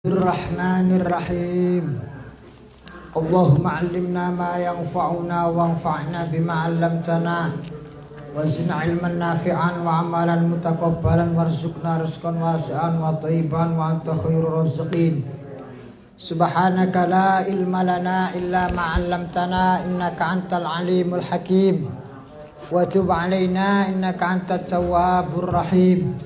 Bismillahirrahmanirrahim. Allahumma 'allimna ma yanfa'una wanfa'na bima 'allamtana wa zidna 'ilman nafi'an wa 'amalan mutaqabbalan warzuqna rizqan wasi'an wa thayyiban wa anta khairur raziqin. Subhanaka la ilma lana illa ma 'allamtana innaka antal alimul hakim wa tub 'alaina innaka antat tawwabur rahim.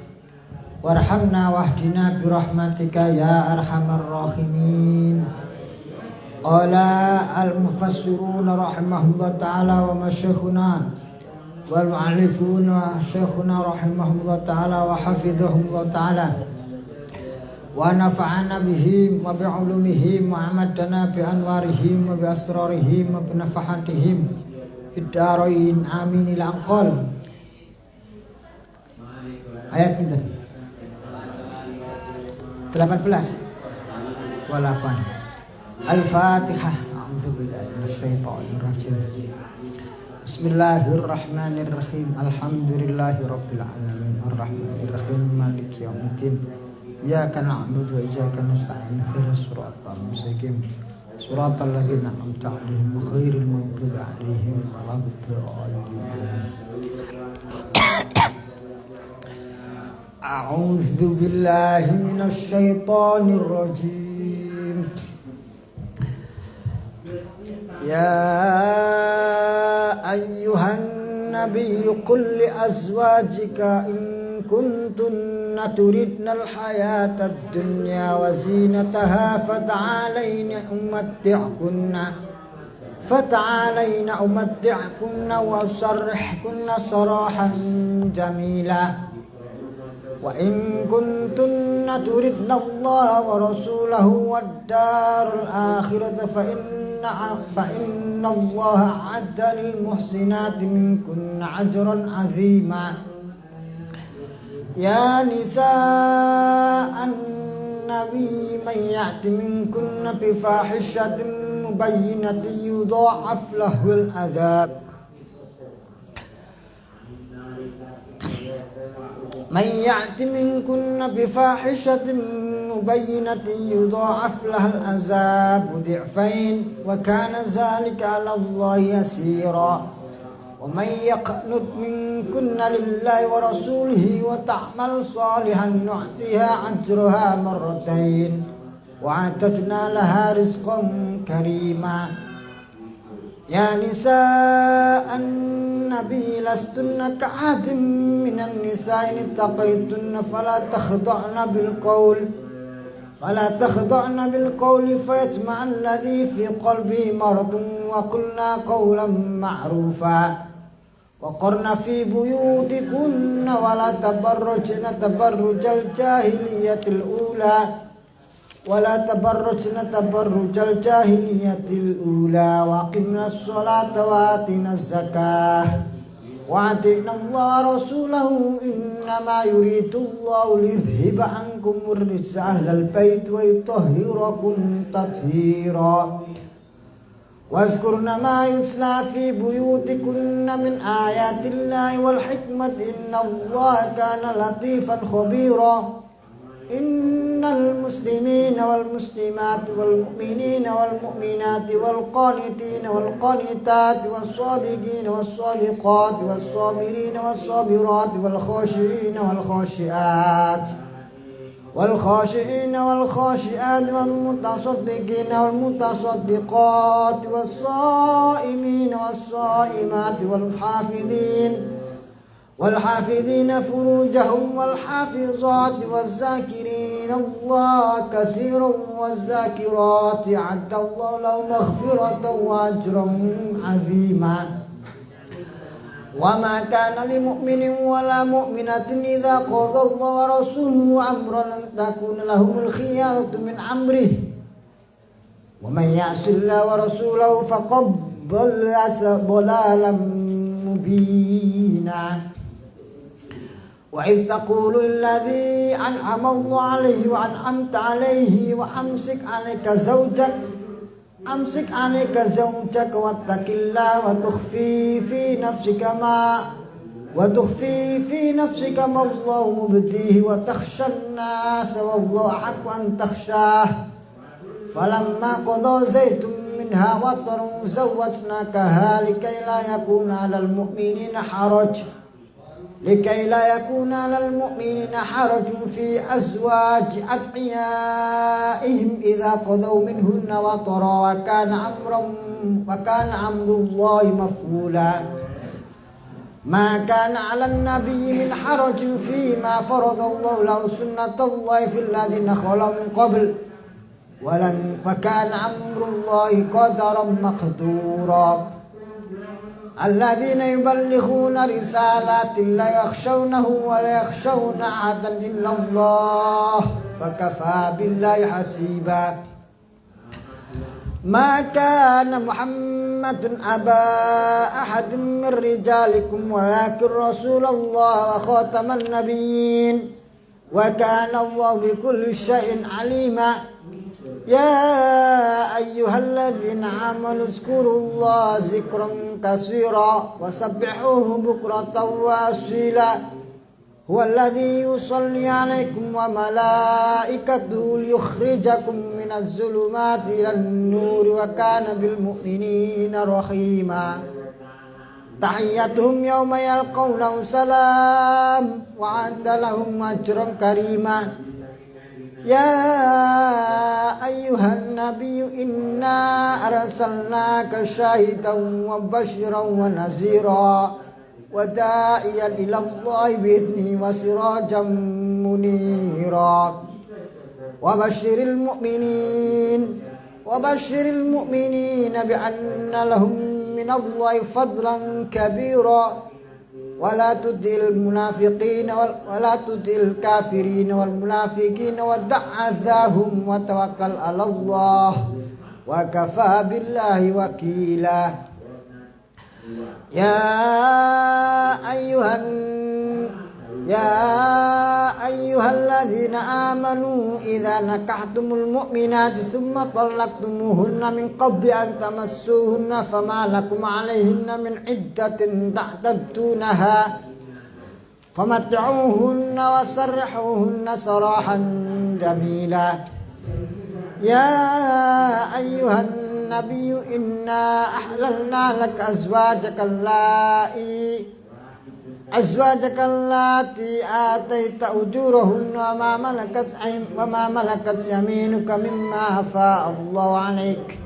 Warhamna wahdina birahmatika ya arhamar rahimin. Qala al-mufassiruna rahimahullah ta'ala wa masyakhuna wal mu'allifuna syakhuna rahimahullah ta'ala wa hafidhahullah ta'ala wa nafa'ana bihim wa bi'ulumihim wa amadana bi anwarihim wa bi asrarihim wa bi nafahatihim fid darain amin ila anqal. Ayat pinten? 18 walapan. Al-Fatihah. A'udzubillahi minasyaitonir rajim. Bismillahirrahmanirrahim. Alhamdulillahirabbil alamin arrahmanir rahim maliki yaumiddin. Iyyaka na'budu wa iyyaka nasta'in ihdinas siratal mustaqim. Siratal ladzina an'amta 'alaihim ghairil maghdubi 'alaihim waladdallin. A'udzu billahi minasy syaithanir rajim. Ya ayyuhan nabiyyu qul li azwajika in kuntunna turidnal hayatad dunya wa zinataha fata'alayna umatti'kunna wa usarrihkunna sarahan jamila. Wa in kuntunna turidna Allah wa rasulahu wad darul akhirata fa inna Allah a'adda lil muhsinati minkunna ajran 'azima. Ya nisa'an nabi man ya'ti minkunna bi fahishatin mubayyinatin yudha'af lahul 'adzab. Man ya'ti minkunna bifahishatin mubayyinatin yudha'af lahal 'adzabu dhi'fain wa kana dzalika 'ala Allahi yasira. Wa man yaqnut minkunna lillahi wa rasulihi wa ta'mal salihan nu'tiha ajraha marratain wa a'tadna laha rizqan karima. Ya nisa'an nabi lastunna ka'adim minan nisa'i ittaqaytunna fala takhda'na bil qawli fayatma'a alladhi fi qalbi maradun wa qulna qawlan ma'rufa wa qarna fi buyutikunna wa la tabarrajna tabarrujal jahiliyatil ula ولا تبرجن تبرج الجاهلية الأولى وأقمنا الصلاة وآتينا الزكاة وأطعنا الله ورسوله إنما يريد الله ليذهب عنكم الرجس أهل البيت ويطهركم تطهيرا واذكرن ما يتلى في بيوتكن من آيات الله والحكمة إن الله كان لطيفا خبيرا. Innal muslimina wal muslimat wal mu'minina wal mu'minat wal qanitina wal qanitat was sadiqina was sadiqat was sabirina was sabirat wal khashiina wal khashiat wal khashiina wal khashiat wal mutasaddiqina wal mutasaddiqat was saimina was saimat wal hafidin والحافظين فروجهم والحافظات والذاكرين الله كثيرا والذاكرات أعد الله لهم مغفرة وأجرا عظيما. وما كان لمؤمن ولا مؤمنة إذا قضى الله ورسوله أمرا أن تكون لهم الخيارة من أمره ومن يعص الله ورسوله فقد ضل ضلالا مبينا. وإذ تقول الذي أنعم الله عليه وأنعمت عليه وأمسك عليك زوجك واتق الله وتخفي في نفسك wa tukhfi fi nafsika ma Allahu mubdihi wa takhshan nas wallahu ahqqu an takhshah falamma qada zaitun minha wataran zawwajnakaha likay la yakuna 'alal mu'minina haraj لكي لا يكون على المؤمنين حرج في أزواج أدعيائهم إذا قضوا منهن وطرا وكان أمر الله مفعولا ما كان على النبي من حرج فيما فرض الله له سنة الله في الذين خلوا من قبل وكان أمر الله قدرا مقدورا الذين يبلغون رسالات الله يخشونه ولا يخشون أحدا إلا الله وكفى بالله حسيبا ما كان محمد أبا أحد من رجالكم ولكن رسول الله وخاتم النبيين وكان الله بكل شيء عليما يا أيها الذين آمنوا اذكروا الله ذكرا كثيرا وسبحوه بكرة وأصيلا هو الذي يصلي عليكم وملائكته ليخرجكم من الظلمات إلى النور وكان بالمؤمنين رحيما تحيتهم يوم يلقونه سلام وأعد لهم أجرا كريما يا أيها النبي إنا أرسلناك شاهدا وبشرا ونذيرا وداعيا إلى الله بإذنه وسراجا منيرا وبشر المؤمنين بأن لهم من الله فضلا كبيرا ولا تطع المنافقين ولا تطع الكافرين والمنافقين ودع أذاهم وتوكل على الله وكفى بالله وكيلا يا أيها الذين آمنوا إذا نكحتم المؤمنات ثم طلقتموهن من قبل أن تمسوهن فما لكم عليهن من عدة تعتدونها فمتعوهن وسرحوهن سراحا جميلا يا أيها النبي إنا أحللنا لك أزواجك اللاتي آتيت أجورهن وما ملكت يمينك مما أفاء الله عليك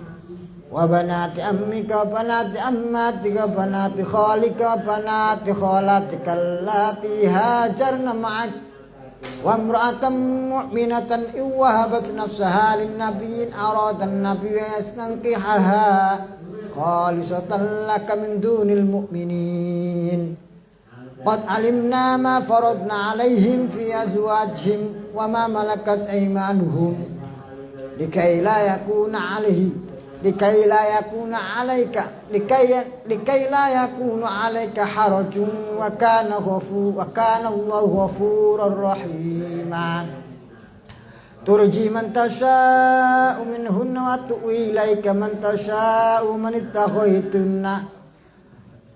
وبنات أمك وبنات أماتك وبنات خالك وبنات خالاتك اللاتي هاجرن معك وامرأة مؤمنة إن وهبت نفسها للنبي أراد النبي يستنكحها خالصة لك من دون المؤمنين قد علمنا ما فرضنا عليهم في أزواجهم وما ملكت أيمانهم لكي لا يكون عليك حرج وكان الله غفورا رحيما ترجي من تشاء منهن وتؤوي إليك من تشاء من اتخذتن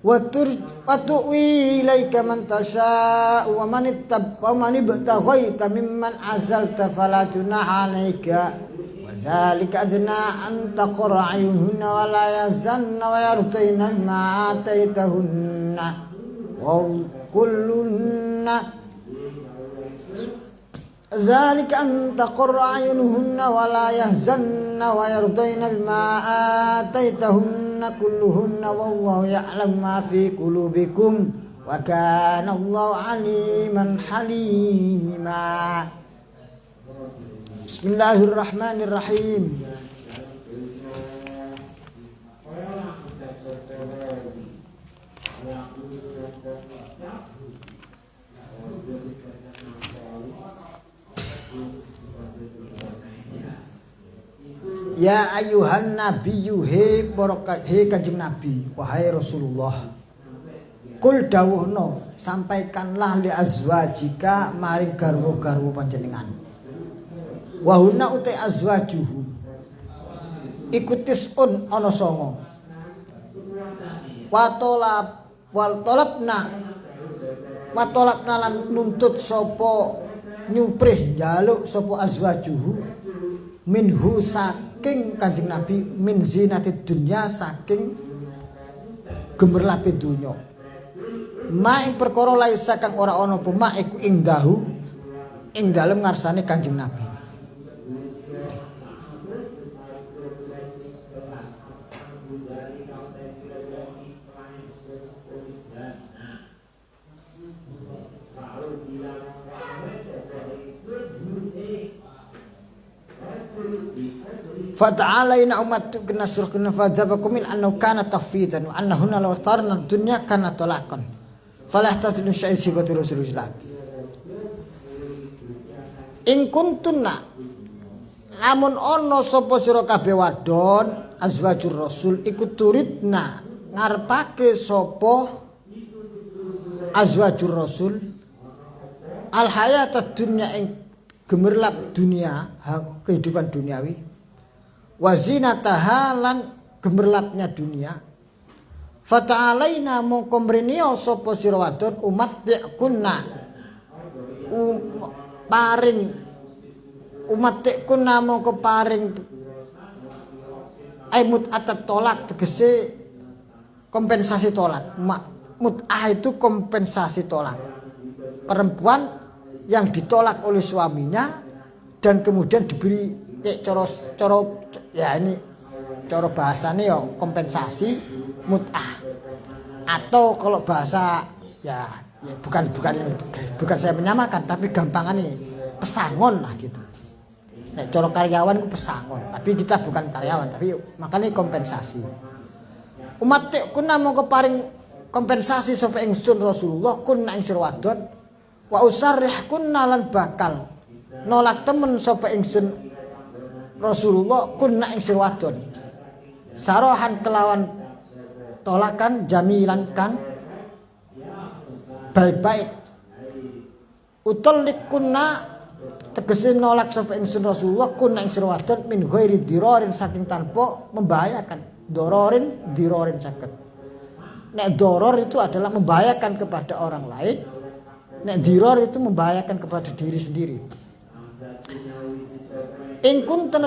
وتؤوي إليك من تشاء ومن ابتغيت ممن عزلت فلا جناح عليك وذلك أدنى أن تقر أعينهن ولا يحزن ويرضين بما آتيتهن وكلهن ذلك أن تقر أعينهن ولا يحزن ويرضين بما آتيتهن كلهن والله يعلم ما في قلوبكم وكان الله عليما حليما بسم الله الرحمن الرحيم Ya ayuhan nabiyyu he kanjeng nabi wahai Rasulullah kul dawuhno sampaikanlah li azwajika maring garwa-garwa panjenengan wahuna utai azwajuhu ikutis ana songo wal tolapna watolak nalan nuntut sopo nyuprih jaluk sopo azwajuhu minhu saking Kanjeng Nabi min zinatid dunya saking gemerlape dunya ma ing perkara laisa kang ora ana apa ma iku ing dahu ing dalem ngarsane Kanjeng Nabi. Fata'alaina ummatu kena surah kena fajabakum min annahu kana tafwidan wa annahunna law tarna dunya kana talaqan falah tadun syai sibatu rasulullah in kuntunna lamun ana sapa sira kabeh wadon azwajur rasul iku turidna ngarepake sapa azwajur rasul al hayatad dunya ing gemerlap dunia kehidupan duniawi wazinataha lan gemerlapnya dunia fata'alaina mongko mreniya sapa sira wadon umat kunna paring umat kunna mongko paring aimut atat tolak tegese kompensasi tolak mut'ah itu kompensasi tolak perempuan yang ditolak oleh suaminya dan kemudian diberi coro ya ini coro bahasane ya kompensasi mut'ah atau kalau bahasa ya bukan saya menyamakan tapi gampangan ini pesangon lah gitu. Nek coro karyawan itu pesangon tapi kita bukan karyawan tapi makanya kompensasi. Umat kuna mau keparing kompensasi sapa ingsun Rasulullah kunna ing sira wadon wa usarrih kunna lan bakal nolak temen sapa ingsun Rasulullah kunna ing sira wadon sarohan kelawan tolakan jamilan kang baik-baik utolik kunna tegese nolak sapa ingsun Rasulullah kunna ing sira wadon min ghairi dirarin saking tanpa membahayakan dirorin saged nek doror itu adalah membahayakan kepada orang lain nek diror itu membahayakan kepada diri sendiri. In kuntan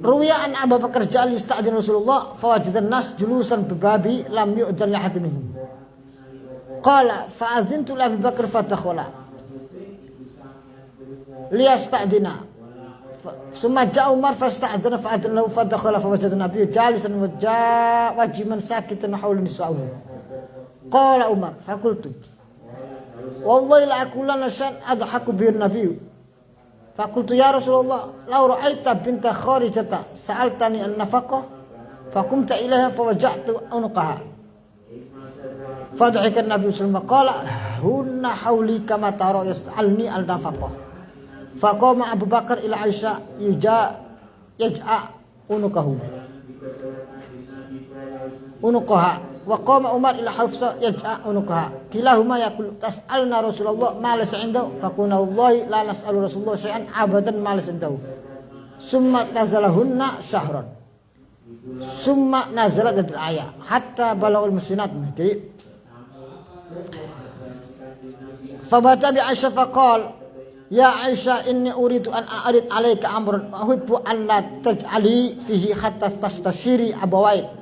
ruwiya an Abu Bakar ja'al yasta'din Rasulullah fawajadan nas julusan bibabi lam yu'dan li ahad minhum qala fa'adhintu li Abi Bakar fadakhala liyasta'dina summa ja'a Umar fasta'dana fa'adana lahu fadakhala fawajadan nabiyyu jalisan wajiman sakitan hawla nisa'u qala Umar fakultu wallahi la aqulanna shan adhaku bir nabiy fakultu ya Rasulullah law ra'aita binta kharijata sa'altani an nafaqah fakumta ilaiha fawaja'tu unuqaha fadhika an-nabiy sallallahu alaihi wasallam qala hunna hawli kama tara yas'alni al nafaqah faqama Abu Bakar ila Aisyah yaj'a unuqaha wa qama Umar ila Hafsah yaj'a unuqaha kilahuma yaqul tas'alna Rasulullah ma laysa indahu faqulna wallahi la nas'alu Rasulullah syai'an abadan ma laysa indahu summa nazalahunna syahran summa nazalat al-ayah hatta balaghul musnad jadi fabata bi Aisyah faqal ya Aisyah inni uridu an a'rid alayka amran uhibbu an la taj'ali fihi hatta tastashiri abawaik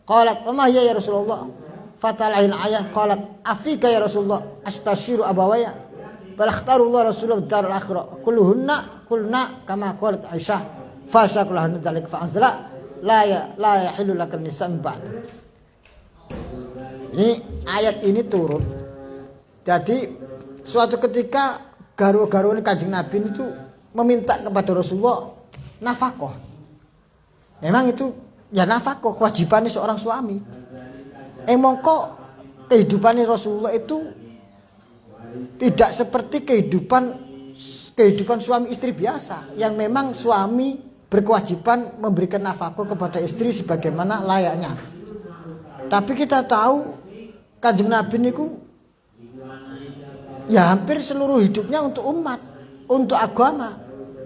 qalat wa ma hiya ya Rasulullah fatalahil ayah qalat afika ya Rasulullah astashiru abawaya bal akhtarullah Rasulullah darul akhirah kulluhunna qulna kama qalat Aisyah fa syaqulahunna dzalik fa anzala la yahillu lakan nisa' min ba'd. Ini ayat ini turun jadi suatu ketika garwa-garwane Kanjeng Nabi itu meminta kepada Rasulullah nafkah memang itu ya nafkah kewajibannya seorang suami. Mongko kehidupan Rasulullah itu tidak seperti kehidupan suami istri biasa yang memang suami berkewajiban memberikan nafkah kepada istri sebagaimana layaknya. Tapi kita tahu Kanjeng Nabi niku ya hampir seluruh hidupnya untuk umat, untuk agama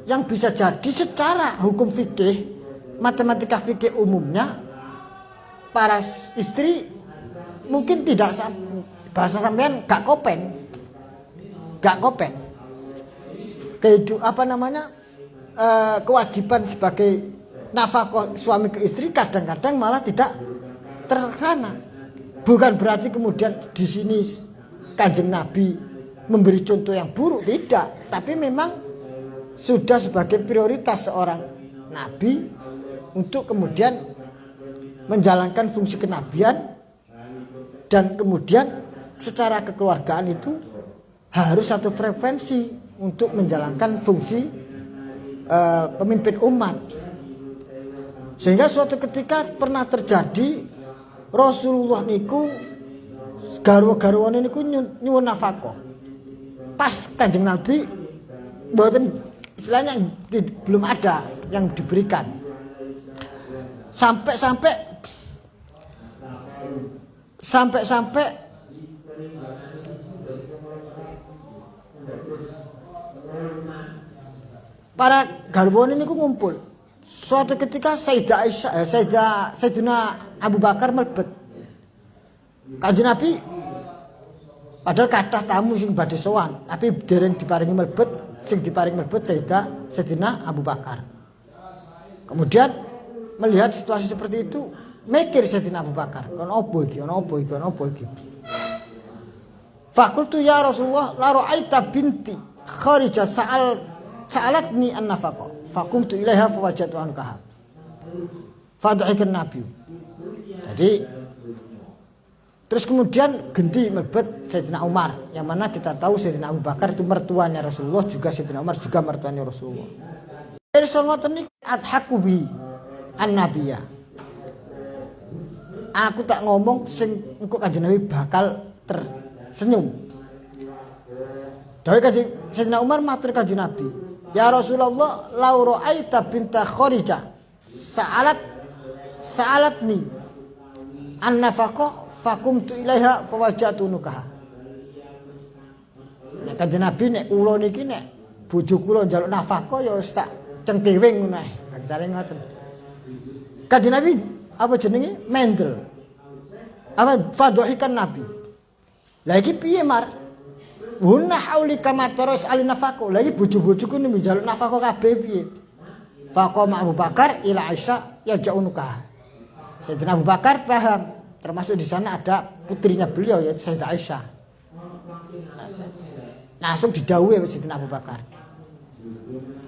yang bisa jadi secara hukum fikih matematika fikih umumnya para istri mungkin tidak bahasa sampean gak kopen. Kewajiban sebagai nafkah suami ke istri kadang-kadang malah tidak terlaksana. Bukan berarti kemudian di sini Kanjeng Nabi memberi contoh yang buruk, tidak. Tapi memang sudah sebagai prioritas seorang Nabi untuk kemudian menjalankan fungsi kenabian, dan kemudian secara kekeluargaan itu harus satu frekuensi untuk menjalankan fungsi pemimpin umat. Sehingga suatu ketika pernah terjadi Rasulullah niku garwa-garwane niku nyuwun nafkah. Pas Kanjeng Nabi mboten, istilahnya belum ada yang diberikan. Sampai para garwane niku ngumpul. Suatu ketika Sayyidina Abu Bakar mlebet. Kanjeng Nabi padahal kathah tamu sing badhe sowan, tapi dereng diparingi mlebet, sing diparingi mlebet Sayyidina Abu Bakar. Kemudian melihat situasi seperti itu, mikir Sayyidina Abu Bakar, ono apa iki? Fakultu ya Rasulullah, la ra'aita binti Kharijah sa'alatni an-nafaqah. Fakumtu ilaiha fawajatu ankaha. Fadha'ikan Nabi. Jadi terus kemudian genti melebet Sayyidina Umar, yang mana kita tahu Sayyidina Abu Bakar itu mertuanya Rasulullah, juga Sayyidina Umar juga mertuanya Rasulullah. Rasulullah tenik adhaku bi an-nabiyya. Aku tak ngomong sing engko Kanjeng Nabi bakal tersenyum. Dawuh Kanjeng Sayyidina Umar matur Kanjeng Nabi, "Ya Rasulullah, law ra'aita binta Kharijah sa'alatni an-nafaqah fakumtu ilaiha fawajatu nukaha." Nek Kanjeng Nabi nek kula niki nek bojo kula njaluk nafkah ya wis tak cengkewing ngono ae. Jare ngoten. Kanjeng Nabi apa jenenge? Mendel. Apa fadhikan Nabi. Lah iki piye Mar? Hunna haulika mataros ali nafaqah. Lah iki bojo-bojoku nek njaluk nafkah kabeh piye? Faqama Abu Bakar ila Aisyah yaj'unuka. Sayyidina Abu Bakar paham, termasuk di sana ada putrinya beliau yaitu Sayyidah Aisyah. Langsung didhawuhi Sayyidina Abu Bakar.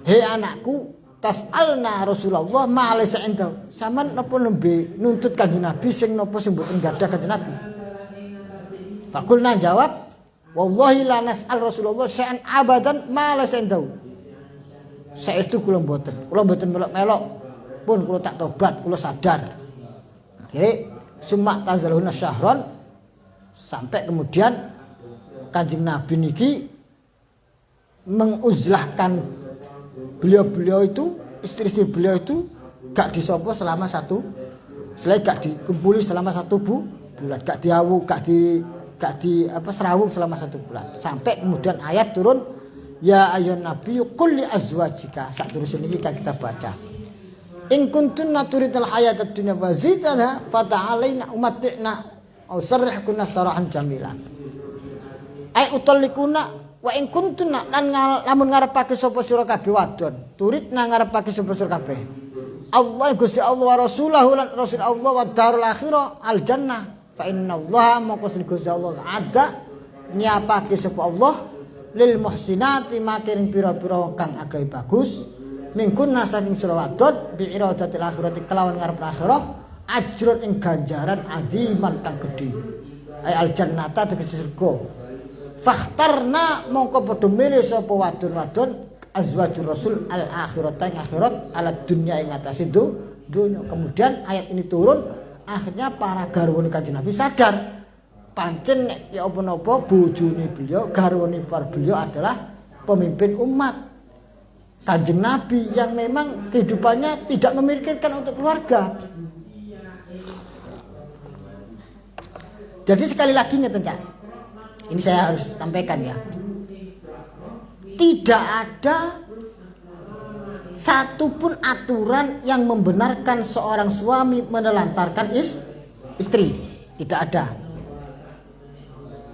"Hei anakku, tas'alna Rasulullah ma laysa indahu." Saman napa nembe nuntut Kanjeng Nabi sing napa sing mboten gadah Kanjeng Nabi. Fakulna jawab, "Wallahi la nas'al Rasulullah syai'an abadan ma laysa indahu." Saestu kula mboten melok-melok pun kula tak tobat, kula sadar. Akhire summa tazaluna syahron, sampai kemudian Kanjeng Nabi niki menguzlahkan beliau itu, istri-istri beliau itu gak disopo selama gak dikumpuli selama 1 bulan, gak diawu, gak di serawung selama 1 bulan. Sampai kemudian ayat turun, ya ayyuhan nabiyyu qul li azwajika. Saterusé niki kan kita baca. In kuntunna turidul hayatad dunya wa zidana fata'alaina umatti'na aw sarrihkunna sarahan jamila. Ai utallikuna wa in kuntunna lan lamun ngarepake sapa sira kabeh wadon, turidna ngarepake sapa sira kabeh. Allah Gusti Allah wa rasulahu lan rasul Allah wa darul akhirah al jannah. Fa inna Allah maqasid Gusti Allah ada nyiapake sapa Allah lil muhsinati makiring pira-pira kang agawe bagus mingkunna saking sira wadon bi iradatil akhirati kelawan ngarep akhirah ajrun ing ganjaran adiman kang gedhe ay al jannata tegese surga. Fakhtarna mongko padha milih sapa wadon-wadon azwajur rasul al akhirata ing akhirat ala dunya ing atase dunya. Kemudian ayat ini turun, akhirnya para garwane Kanjeng Nabi sadar pancen nek ya apa-apa bojone beliau, garwane para beliau adalah pemimpin umat. Kanjeng Nabi yang memang kehidupannya tidak memikirkan untuk keluarga. Jadi sekali lagi ngeten Cak, ini saya harus sampaikan ya. Tidak ada satupun aturan yang membenarkan seorang suami menelantarkan istri. Tidak ada.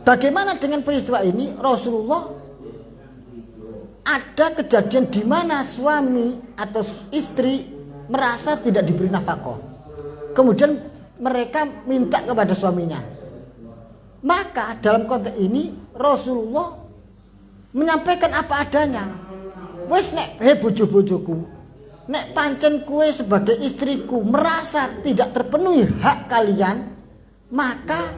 Bagaimana dengan peristiwa ini? Rasulullah ada kejadian di mana suami atau istri merasa tidak diberi nafkah. Kemudian mereka minta kepada suaminya. Maka dalam konteks ini Rasulullah menyampaikan apa adanya. Wes nek bojo-bojoku, nek pancen kue sebagai istriku merasa tidak terpenuhi hak kalian, maka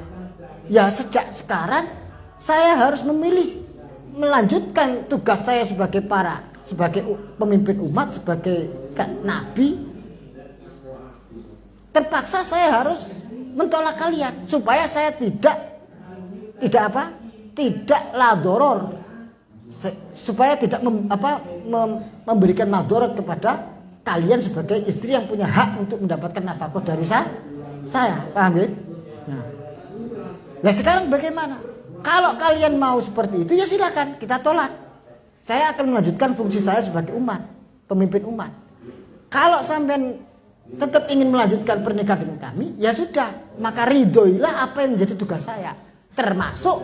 ya sejak sekarang saya harus memilih melanjutkan tugas saya sebagai pemimpin umat, sebagai nabi. Terpaksa saya harus mentolak kalian supaya saya tidak ladoror, supaya tidak memberikan madorot kepada kalian sebagai istri yang punya hak untuk mendapatkan nafkah dari saya. Paham ya? Nah sekarang bagaimana? Kalau kalian mau seperti itu ya silakan, kita tolak. Saya akan melanjutkan fungsi saya sebagai umat, pemimpin umat. Kalau sampean tetap ingin melanjutkan pernikahan dengan kami, ya sudah, maka ridhoilah apa yang menjadi tugas saya. Termasuk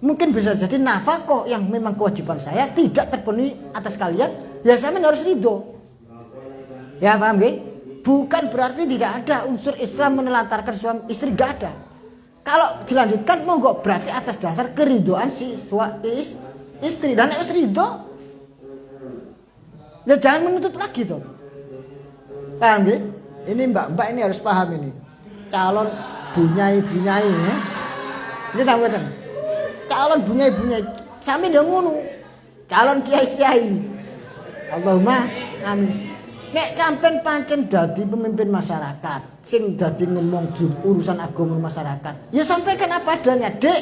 mungkin bisa jadi nafkah yang memang kewajiban saya tidak terpenuhi atas kalian, ya sampean harus ridho. Ya paham ya? Bukan berarti tidak ada unsur Islam menelantarkan suami istri, gak ada. Kalau dilanjutkan monggo, berarti atas dasar keridoan si istri. Dan harus ridho, ya jangan menuntut lagi tuh. Paham ya? Ini mbak-mbak ini harus paham ini. Calon bunyai-bunyai ya. Ini tahu kan? Calon bunyai-bunyai sampe ndak ngono. Calon kiai-kiai. Allahumma amin. Nek sampean pancen dadi pemimpin masyarakat, sing dadi ngomong urusan agama masyarakat, ya sampaikan apa adanya. Dek,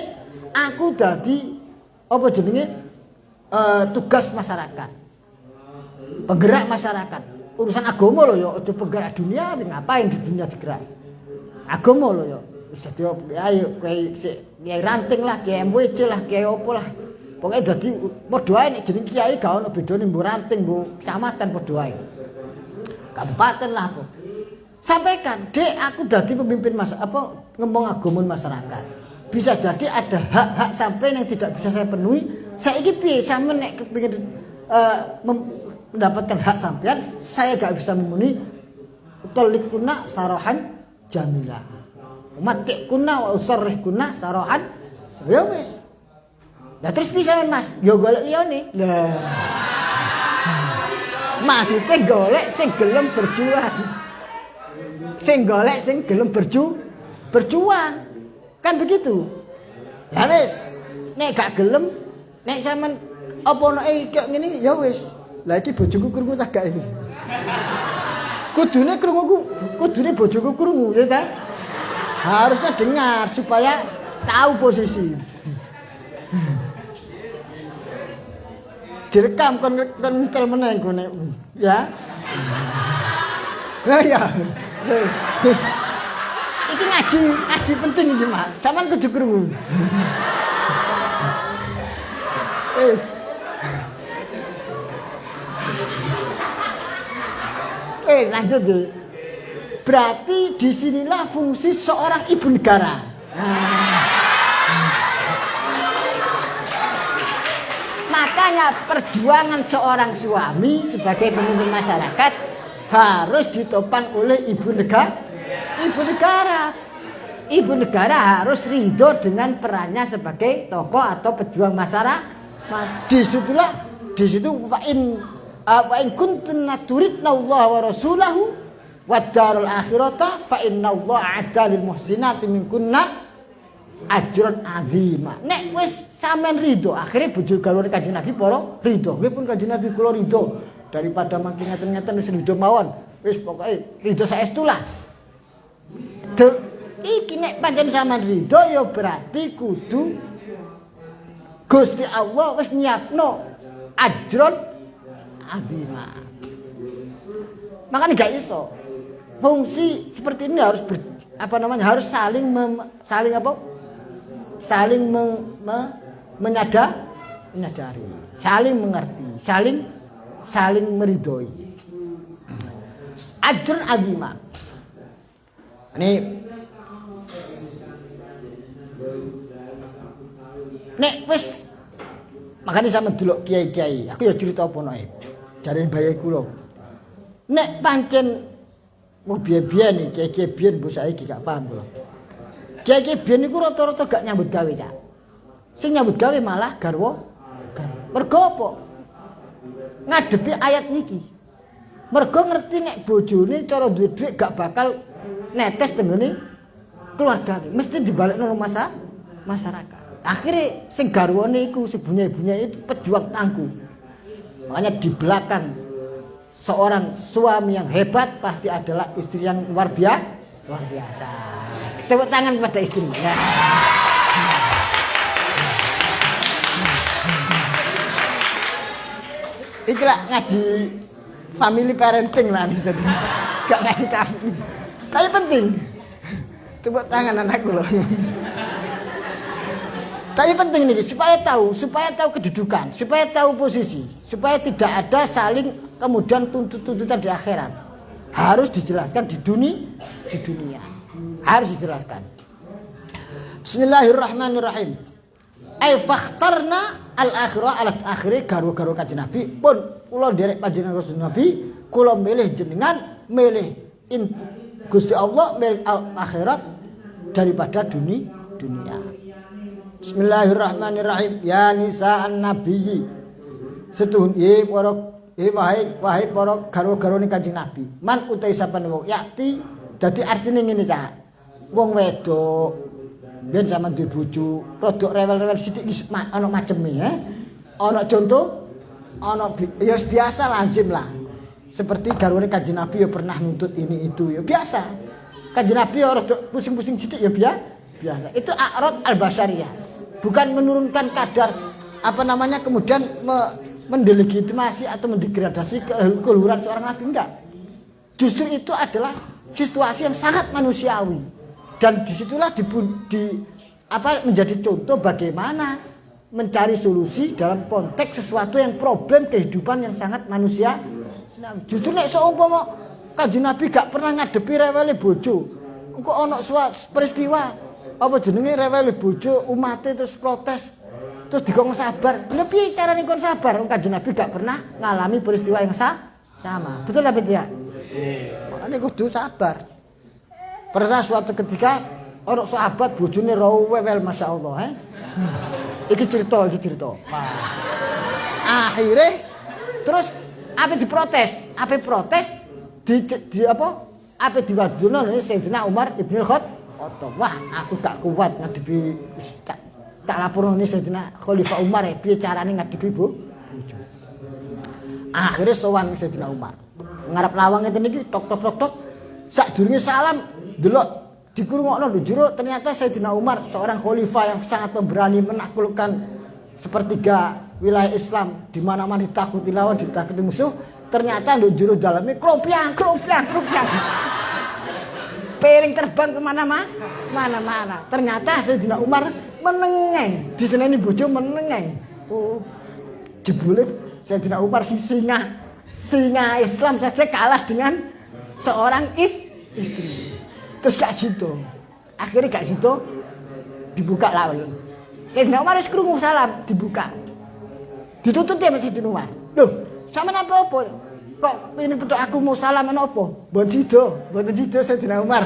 aku dadi apa jenenge tugas masyarakat, penggerak masyarakat. Urusan agama lho ya, aja penggerak dunia, ngapain di dunia digerak. Agama lho ya. Wis dadi ayo kiai ranting lah, kiai MWC lah, kiai opo lah. Pokoke dadi padha ae nek jeneng kiai gak ono bedane mbok ranting, mbok kecamatan padha ae. Kabupaten lah apa. Sampaikan, Dek, aku dadi pemimpin ngomong agama masyarakat. Bisa jadi ada hak-hak sampean yang tidak bisa saya penuhi. Saiki piye sampean nek kepengin mendapatkan hak sampean, saya gak bisa memenuhi. Talikuna sarahan jamilah. Umatikuna wa usarrihkuna sarahan. Ya wis. Lah terus bisa Mas, yo golek liyane. Lah maksudnya golek sing gelem berjuang. Sing golek sing gelem berjuang. Kan begitu. Ya wis, nek gak gelem, nek sampean apa ono kaya ngene ya wis. Lah iki bojoku krungu tak gak iki. Kudune bojoku krungu ya ta. Harusnya dengar supaya tahu posisi. Direkam kon mistel meneh kene ya. Lah ya. Iki ngaji penting iki, Mas. Sampeyan kudu krungu. Wis. Lanjut deh. Berarti disinilah fungsi seorang ibu negara. Makanya perjuangan seorang suami sebagai pemimpin masyarakat harus ditopang oleh ibu negara. Ibu negara harus ridho dengan perannya sebagai tokoh atau pejuang masyarakat. Di situ wa in kuntunna turidna Allah wa rasulahu wad darul akhirata fa innallaha 'adda lil muhsinati minkunna ajron azima. Nek wis sampean ridho, akhire bojo garwane Kanjeng Nabi para ridho. Nggih pun Kanjeng Nabi kula ridho daripada mangke ngeten-ngeten wis ridho mawon. Wis pokoke ridho saestu lah. Iki nek pancen sampean ridho ya berarti kudu Gusti Allah wis nyiapno ajron azima. Makanya gak iso. Fungsi seperti ini harus harus saling menyadari, saling mengerti, saling meridhoi. Ajrun azima. Ini Nek wis makane sampe delok kiai-kiai, aku ya cerita apa noe. Jarene bayi kula. Nek pancen mau biyen-biyen iki kiai biyen mbok saiki gak paham kula. Kiai biyen niku rata-rata gak nyambut gawe, Cak. Sing nyambut gawe malah garwa. Mergo apa? Ngadepi ayat niki. Mergo ngerti nek bojone cara duwe dhuwit gak bakal netes tenggone keluargane. Mesti dibalekno masyarakat. Akhirnya sing garwane iku si bunyai-bunyai itu pejuang tangguh. Makanya di belakang seorang suami yang hebat pasti adalah istri yang luar biasa. Tepuk tangan pada istri. Ya. Ikilah ngaji family parenting lah gitu. Gak ngaji tapi. Tapi penting. Tepuk tangan anakku loh. Tapi penting nih supaya tahu kedudukan, supaya tahu posisi, supaya tidak ada saling kemudian tuntutan di akhirat. Harus dijelaskan di dunia. Harus dijelaskan. Bismillahirrahmanirrahim. Ai fakhtarna al-akhirah ala akhiri garu-garu kanjeng Nabi pun kula nderek panjenengan Rasul Nabi, kula milih jenengan, milih Gusti Allah, milih akhirat daripada dunia. Bismillahirrahmanirrahim. Ya nisa'an nabiyyi. Setuhun wahai para garwa-garwane Kanjeng Nabi. Man utai sapan wong yakti dadi artine ngene Cak. Wong wedok ben sampean duwe bojo, rodok rewel-rewel sithik ana maceme Ana contoh, ana ya biasa lazim lah. Seperti garwane Kanjeng Nabi ya pernah nuntut ini itu ya biasa. Kanjeng Nabi ya rodok pusing-pusing sithik ya biasa. Itu a'rad al-basyariyah. Bukan menurunkan kadar kemudian mendelegitimasi atau mendegradasi keluhuran seorang nabi, enggak. Justru itu adalah situasi yang sangat manusiawi dan disitulah menjadi contoh bagaimana mencari solusi dalam konteks sesuatu yang problem kehidupan yang sangat manusia. Justru nek seumpama Kanjeng Nabi gak pernah ngadepi rewele bojo, engko ana peristiwa apa jenenge rewel bojo umate terus protes terus dikon sabar. Lha piye carane kon sabar? Wong Kanjeng Nabi gak pernah ngalami peristiwa yang sama. Betul apa tidak? Makane kudu sabar. Pernah suatu ketika ana sahabat bojone rewel masyaallah Iki cerita. Akhirnya terus apa diprotes? Apa protes apa diwadono Sayyidina Umar Ibnu Khattab. Wah, aku gak kuat ngadepi tak laporno ni Sayyidina Khalifah Umar piye carane ngadepi bojo. Akhire sowan Sayyidina Umar. Ngarep lawang ngeten iki tok. Sadurunge salam delok dikurungokno lho jero ternyata Sayyidina Umar seorang khalifah yang sangat pemberani menaklukkan sepertiga wilayah Islam di mana-mana ditakuti lawan, ditakuti musuh. Ternyata nduk jero daleme krompiang. Piring terbang kemana-mana. Ternyata Sayyidina Umar menengah. Diseneni bojo menengah. Oh, jebule Sayyidina Umar singa Islam saja kalah dengan seorang istri. Terus gak situ. Akhirnya gak situ dibuka lawan. Sayyidina Umar wis krungu salam dibuka. Ditutup dia Sayyidina Umar. Loh, sampean apa? Kok ini betul aku mau salam apa? Mboten sido Sayyidina Umar.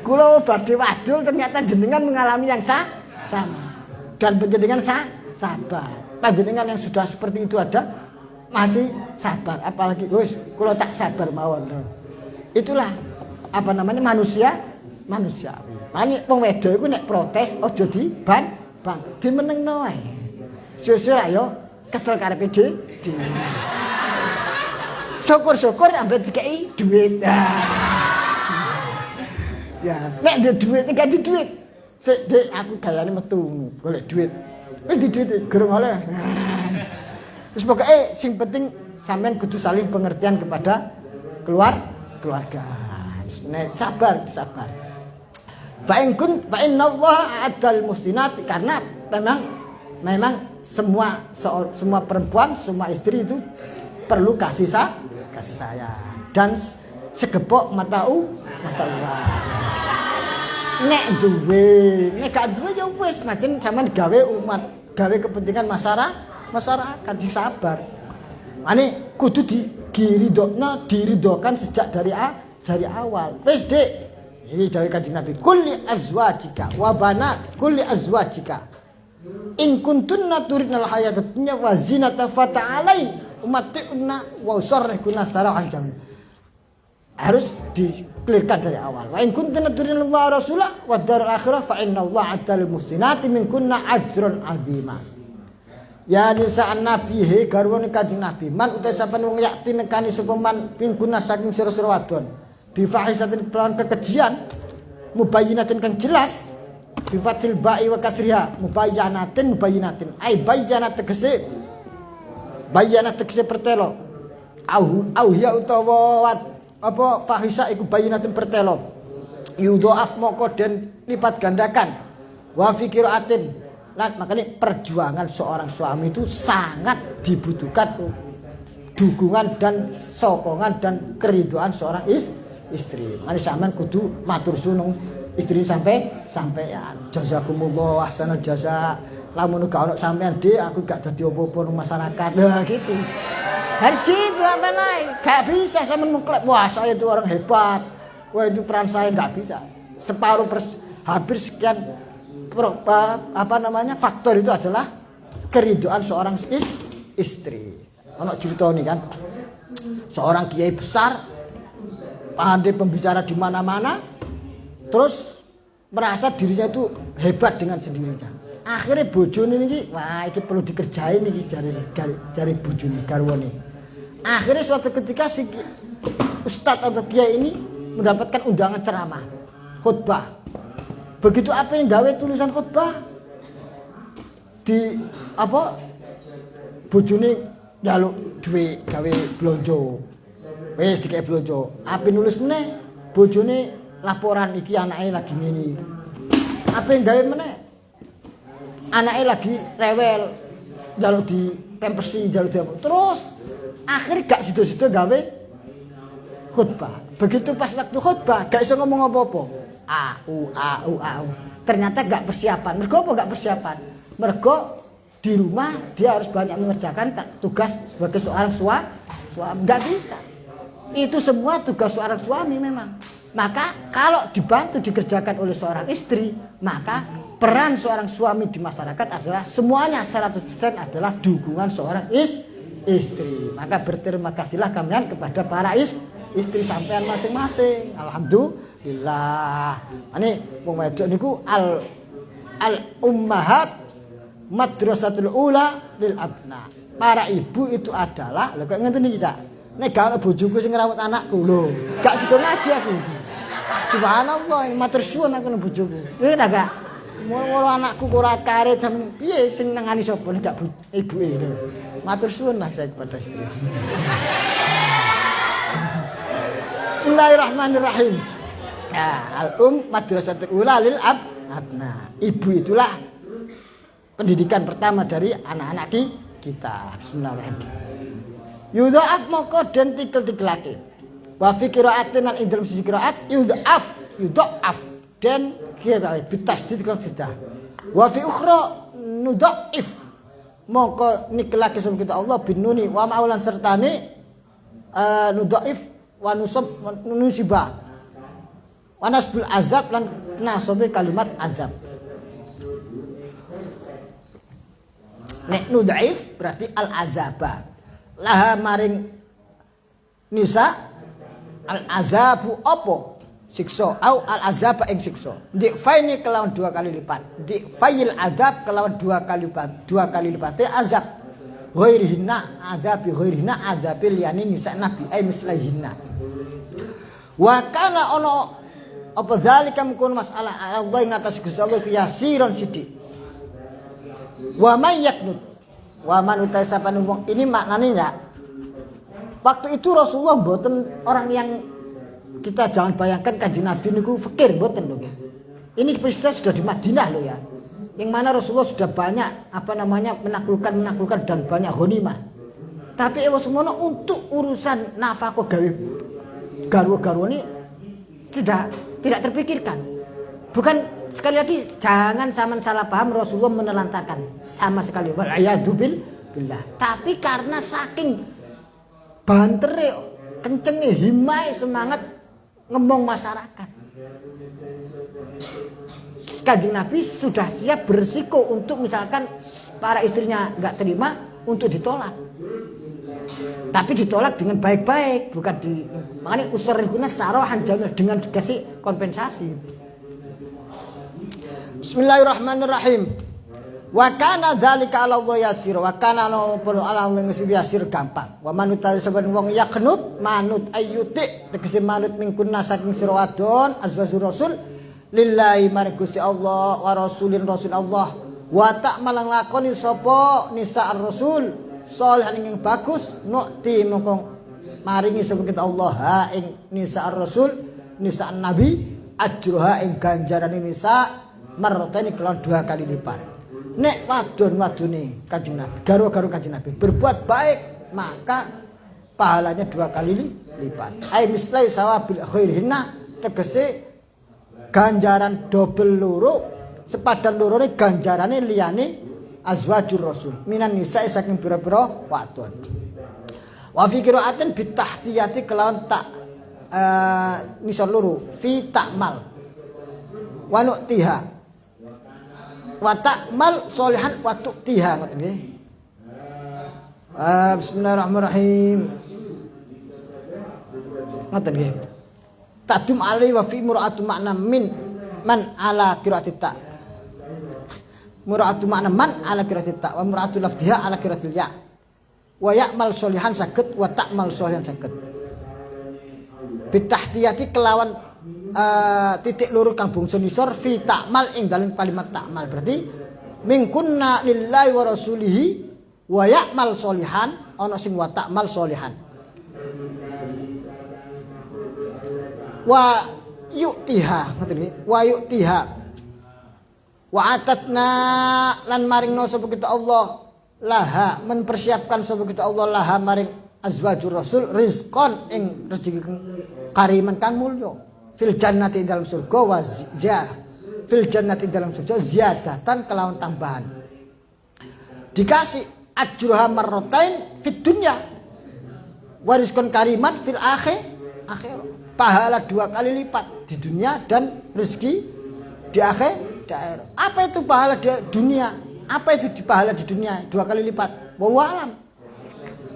Kula badhe wadul ternyata jenengan mengalami yang sama. Dan panjenengan sabar. Panjenengan yang sudah seperti itu ada masih sabar, apalagi wis kula tak sabar mawon. Itulah manusia. Makane wong wedok iku nek protes aja bang, dimenengno ae. Sesuk ayo kesel karepe dhewe. Syukur-syukur ambek dikei duit. Ya, nek ndek duit nek gak duit. Sik, Dik, aku gayane metu golek duit. Wis di duit gerung oleh. Wis pokoke sing penting sampean kudu saling pengertian kepada keluarga. Nek sabar. Fa inna Allah adal musinat karena memang semua perempuan, semua istri itu perlu kasih sayang dan segepok mata uang. Nek duwe, nek gak duwe ya wis macen sampean gawe umat, gawe kepentingan masyarakat sabar. Mane kudu diridhokan sejak dari awal. Wis Dik. Iki dawuh Kanjeng Nabi, kulli azwajika wa banat kulli azwajika. In kuntunna turidnal hayatad dunya wa zinata fata'alain umatti'unna wa usarrihkunna sarahan jamil. Harus dikelirkan dari awal. Wa in kuntunna turidnal wa rasulah wa darul akhirah fa innallaha 'adal muhsinati minkunna ajrun 'azima. Ya nisa nabi he garwane Kanjeng Nabi. Man utai saben wong yakti nekani sapa man minkunna saking sira-sira wadon. Bi fahisatin kelawan kekejian mubayyinatin kang jelas. Bi fatil ba'i wa kasriha mubayyinatin ai bayyana tegese pertelo. Au ya utawa apa fahisa iku bayyinatin pertelo. Yudha'af moko den lipat gandakan. Wa fi qira'atin. Nah, makanya perjuangan seorang suami itu sangat dibutuhkan dukungan dan sokongan dan keriduan seorang istri. Makanya sampean kudu matur sunung istri sampeyan. Jazakumullah ahsanal jaza. Lamun gak ono sampean Dik, aku gak dadi apa-apa nang masyarakat. Nah, gitu. Harus gitu apa naik. Gak bisa sampean mengklaim wah saya itu orang hebat. Wah itu peran saya gak bisa. Hampir sekian faktor itu adalah keriduan seorang istri. Ono cerita nih kan, seorang kiai besar, pandai pembicara di mana-mana, terus merasa dirinya itu hebat dengan sendirinya. Akhirnya bojone niki, wah iki perlu dikerjain niki jari bojone garwane. Akhirnya suatu ketika si ustadz atau kiai ini mendapatkan undangan ceramah, khutbah. Begitu apa yang gawe tulisan khutbah di apa bojone njaluk duit gawe blonjo. Wis dikek blonjo. Ape nulis meneh bojone laporan iki anake lagi ngene. Ape gawe meneh anake lagi rewel njaluk di pempersi njaluk di apa. Terus akhir gak sido-sido gawe khutbah. Begitu pas waktu khutbah gak iso ngomong apa-apa. Au. Ternyata gak persiapan. Mergo apa gak persiapan? Mergo di rumah dia harus banyak mengerjakan tugas sebagai seorang suami. Gak bisa. Itu semua tugas seorang suami memang. Maka kalau dibantu dikerjakan oleh seorang istri, maka peran seorang suami di masyarakat adalah semuanya 100% adalah dukungan seorang istri. Maka berterima kasihlah kalian kepada para istri sampean masing-masing. Alhamdulillah. Ini wong wedok niku al ummahat madrasatul ula lil abna. Para ibu itu adalah lho kok ngenten iki, Cak. Nek gak ono bojoku sing ngrawat anakku lho, gak sido ngaji aku. Subhanallah, matur suwun aku nang bojoku. Lho ta gak? Moro anakku ora kare jam piye sing nangani sapa nek gak ibuke lho. Matur suwun lah saya kepada istri. Bismillahirrahmanirrahim. Madrasatul ula lil abna. Ibu itulah pendidikan pertama dari anak-anak kita. Bismillahirrahmanirrahim. Yudha'af moko den tikel-tikelake. Wa fi qira'atin lan ing dalem sisi qira'at yudha'af den kira bitasdid kang sidah. Wa fi ukhra nudha'if moko nikelake sun kita Allah binuni wa ma'ulan sertane nudha'if wa nusab nusibah wa nasbul azab lan nasabe kalimat azab. Nek nudhaif berarti al azaba laha maring nisa al azabu apa siksa au al azaba ing siksa di faini kelawan 2 kali lipat di fayil azab kelawan 2 kali lipat azab ghairihinna azabi ghairihinna azabil yani nisa nabi ay mislahinna wa kana ono apa zalika mungkin masalah Allah ing atas Gusti Allah yasiron sithik wa may yaknut wa man utai sapane wong ini maknane enggak. Waktu itu Rasulullah mboten orang yang kita jangan bayangkan Kanjeng Nabi niku fakir mboten lho. Ini peristiwa sudah di Madinah loh ya. Yang mana Rasulullah sudah banyak menaklukkan dan banyak ghanimah. Tapi ewa semono untuk urusan nafkah gawe garwa-garwa ini tidak terpikirkan. Bukan, sekali lagi jangan sama salah paham Rasulullah menelantarkan sama sekali. Wal'iyadu billah. Tapi karena saking bantere kencenge himai semangat ngomong masyarakat. Kanjeng Nabi sudah siap berisiko untuk misalkan para istrinya nggak terima untuk ditolak. Tapi ditolak dengan baik-baik, bukan makanya usrikuna sarohan dengan dikasih kompensasi. Bismillahirrahmanirrahim. Wa kana dzalika 'ala Allah yasir, wa kana 'ala Allah yasir gampang. Wa manut saben wong yaknut manut ayyuti tegese manut mingkunna saking sira wadon azwajur rasul lillahi maring Gusti Allah wa rasulin rasul Allah wa ta'malan lakoni sapa nisa ar-rasul salihan ing bagus nukti mongko maringi sapa kita Allah ha ing nisa ar-rasul nisa an-nabi ajruha ing ganjarane nisa marrataini kelawan 2 kali lipat. Nek wadon-wadone Kanjeng Nabi garo-garo Kanjeng Nabi berbuat baik maka pahalanya 2 kali lipat. Ai mislai sawabil khairihinna tegese ganjaran double loro sepadan lorone ganjarane liyane azwajur rasul minan nisa saking pira-pira wadon. Wa fi qira'atin bitahtiyati kelawan tak nisor loro fi ta'mal wa nu'tiha wa ta'mal sholihan wa tu'tiha ngoten nggih. Bismillahirrahmanirrahim. Ngoten nggih. Tadum alai wa fi mura'atu makna min man ala qira'ati ta. Mura'atu makna man ala qira'ati ta wa mura'atu lafdhiha ala qira'atil ya. Wa ya'mal sholihan saged wa ta'mal sholihan saged. Bitahtiyati kelawan titik loro kang bangsa nisor fi ta'mal ing dalem kalimat ta'mal berarti mingkunna lillahi wa rasulihi wa ya'mal sholihan ana sing wa ta'mal sholihan. Wa yu'tiha ngoten nggih wa yu'tiha wa atatna lan maringno sapa kita Allah laha mempersiapkan sapa kita Allah laha maring azwajur rasul rizqan ing rezeki kariman kang mulya fil jannati dalam surga wa fil jannati dalam surga ziyadatan kelawan tambahan dikasih ajruha marratain fid dunya wa rizqan kariman fil akhir pahala 2 kali lipat di dunia dan rezeki di akhir. Apa itu pahala di dunia? Apa itu pahala di dunia 2 kali lipat? Wallahu alam.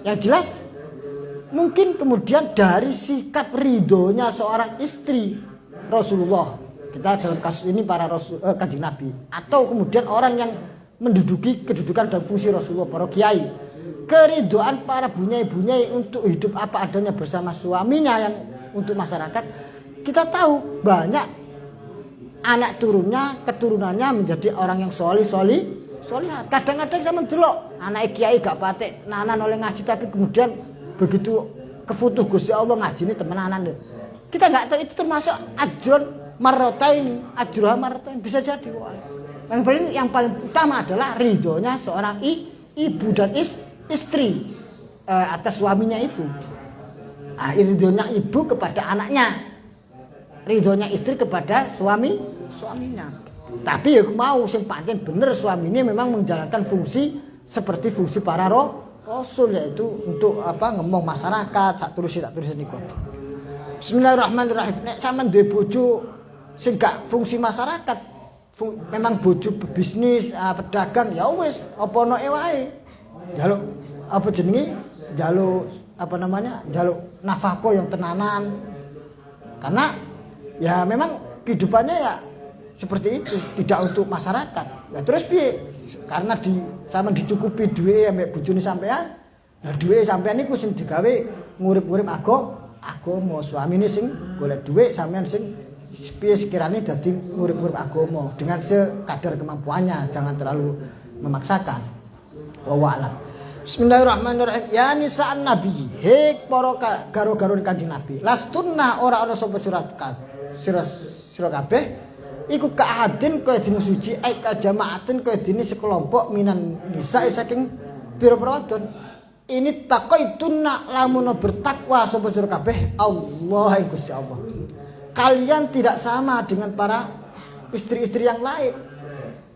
Yang jelas mungkin kemudian dari sikap ridhonya seorang istri Rasulullah. Kita dalam kasus ini para Kanjeng Nabi atau kemudian orang yang menduduki kedudukan dan fungsi Rasulullah, para kiai. Keridhaan para bunyai-bunyai untuk hidup apa adanya bersama suaminya yang untuk masyarakat, kita tahu banyak anak turunnya, keturunannya menjadi orang yang solihat. Kadang-kadang saya mendelok anak kiai gak patek nanan oleh ngaji tapi kemudian begitu kefutuh Gusti Allah ngaji ini temenanan. Kita nggak tahu itu termasuk ajrun marrotain, ajruha marrotain bisa jadi. Yang paling utama adalah ridhonya seorang ibu dan istri atas suaminya itu. Ridhonya ibu kepada anaknya, ridhonya istri kepada suaminya. Tapi ya mau sing pancen bener suaminya memang menjalankan fungsi seperti fungsi para rasul, yaitu untuk ngomong masyarakat sak terus niku. Bismillahirrahmanirrahim. Nek sampean duwe bojo sing gak fungsi masyarakat, memang bojo bisnis, pedagang, ya wis apa noke wae. Jaluk apa jenenge? Jaluk jaluk nafkah yang tenanan. Karena ya memang kehidupannya ya seperti itu, tidak untuk masyarakat. Ya terus piye? Karena sama dicukupi duwe ambek bojone sampean. Nah duwe sampean niku sing digawe ngurip-ngurip agama, suamine sing golek duwe sampean sing piye sekiranya dadi ngurip-ngurip agama dengan sekadar kemampuannya, jangan terlalu memaksakan. Wallahu a'lam. Bismillahirrahmanirrahim. Ya nisa'an nabi, hek para garo-garo Kanjeng Nabi. Lastunna ora ana sapa sira kabeh iku kaahadin kaya dene suci ai ka jamaatin kaya dene sekelompok minan nisa saking pira-pira wadon. Ini taqaitunna lamun bertakwa sapa sira kabeh Allah ing Gusti Allah. Kalian tidak sama dengan para istri-istri yang lain.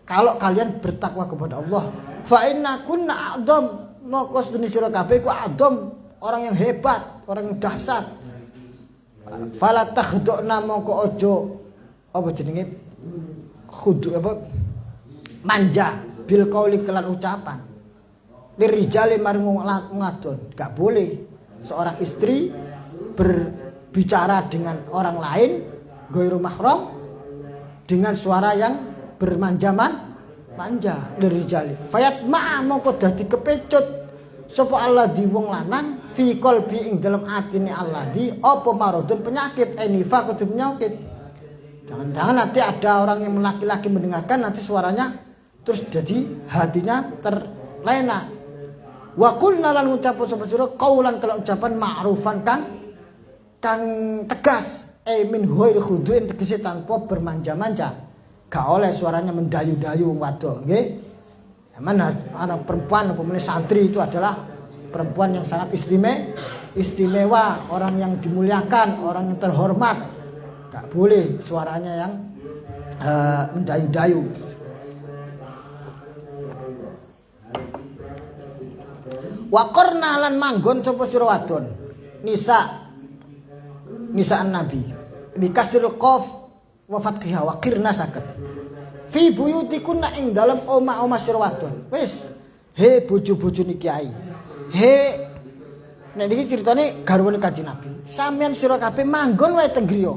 Kalau kalian bertakwa kepada Allah, fa inna kunna a'dham, moko sedene sira kabeh ku a'dham, orang yang hebat, orang yang dahsyat. Fala takhduna, moko aja apa jenenge khudu apa manja bil qauli kelan ucapan. Lirijali maring ngadon, gak boleh seorang istri berbicara dengan orang lain ghairu mahram dengan suara yang manja dari jali. Fayat ma mongko dadi kepecut sapa Allah di wong lanang fi qalbi ing dalam atine Allah di apa maradun penyakit enifa kudu penyakit. Jangan-jangan nanti ada orang yang laki-laki mendengarkan nanti suaranya terus jadi hatinya terlena. Wa qulna lan ngucap sapa sira qaulan kalau ucapan ma'rufan kang tegas min ghairi khuduin tegese tanpa bermanja-manja. Gak oleh suaranya mendayu-dayu wadok, nggih. Mana anak perempuan pemilih santri itu adalah perempuan yang sangat istimewa, orang yang dimuliakan, orang yang terhormat. Gak boleh suaranya yang mendayu-dayu. Wa qarna lan manggon sapa sira wadon. Nisaan Nabi. Bi kasril qaf wa fathiha wa qirna saged fi buyutikunna ing dalem omah-omah sira wadon. Wis he bojo-bojone kiai, he nek iki critane garwane Kanjeng Nabi, sampeyan sira kabeh manggon wae teng griya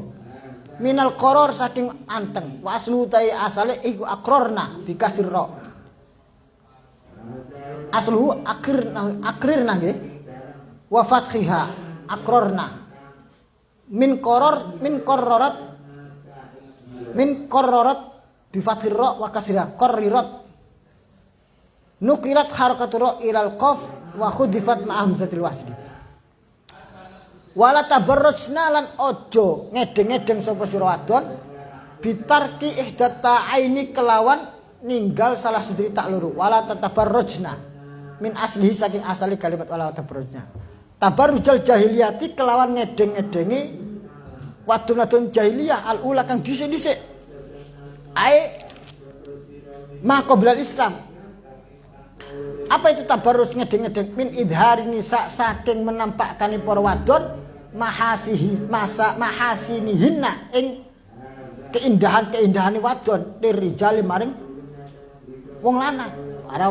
minal qoror saking anteng wa aslu tai asale iku akrorna bi kasir ra aslu akrirna nggih wa fathiha akrorna min qarrarat bi fathir ra wa kasrah qarrirat nuqilat harakatu ra ilal qaf wa khudifat ma hamzatil wasli wala tabarrujna lan ojo ngedeng-ngedeng sapa sira wadon bitarki ihdata aini kelawan ninggal salah siji tak loro wala tatabarrujna min aslihi saking asali kalimat wala tabarrujna tabarrujal jahiliyati kelawan ngedeng-ngedengi wadon-wadon jahiliyah al-ula kang dhisik-dhisik ae maqablal Islam. Apa itu tabarrus ngedeng-ngedeng min idhari nisa saking menampakkan para wadon mahasinihinna ing keindahan-keindahane wadon lirijali maring wong lanang. Para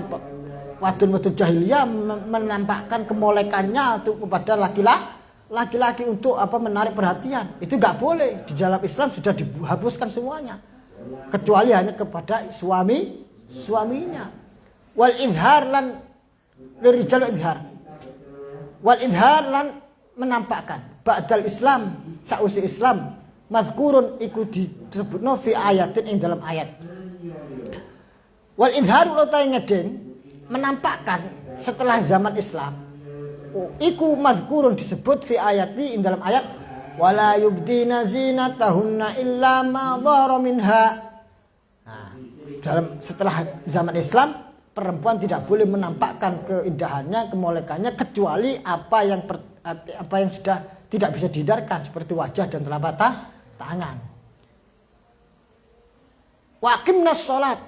wadon-wadon jahiliyah menampakkan kemolekannya itu kepada laki-laki untuk menarik perhatian. Itu enggak boleh. Di dalam Islam sudah dihapuskan semuanya. Kecuali hanya kepada suaminya. Wal izhar lan lirijal izhar. Wal izhar lan menampakkan ba'dal Islam sausi Islam mazkurun iku disebutno fi ayatin ing dalam ayat. Wal izhar utai ngedeng menampakkan setelah zaman Islam. Iku mazkurun disebut fi ayati ing dalam ayat wala yubdina zinatahunna illa ma dhara minha. Nah, setelah zaman Islam perempuan tidak boleh menampakkan keindahannya, kemolekannya kecuali apa yang sudah tidak bisa dihindarkan seperti wajah dan telapak tangan. Wa aqimnas shalat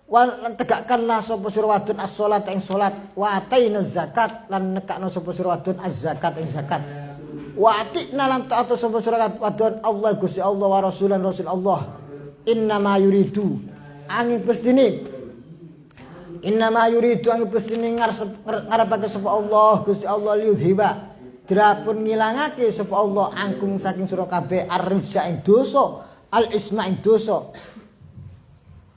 wa tegakkanlah sapa sira wadon as-shalat ing salat wa atainaz zakat lan nekakno sapa sira wadon az-zakat ing zakat wa atikna lan ta'at sapa sira wadon Allah Gusti Allah wa rasulan rasul Allah innama yuridu angin pestine innama yuridu angin pestine ngarepake sapa Allah Gusti Allah liudhiba dirapun ngilangake sapa Allah angkung saking sira kabeh ar-rijsa ing dosa al-isma ing dosa.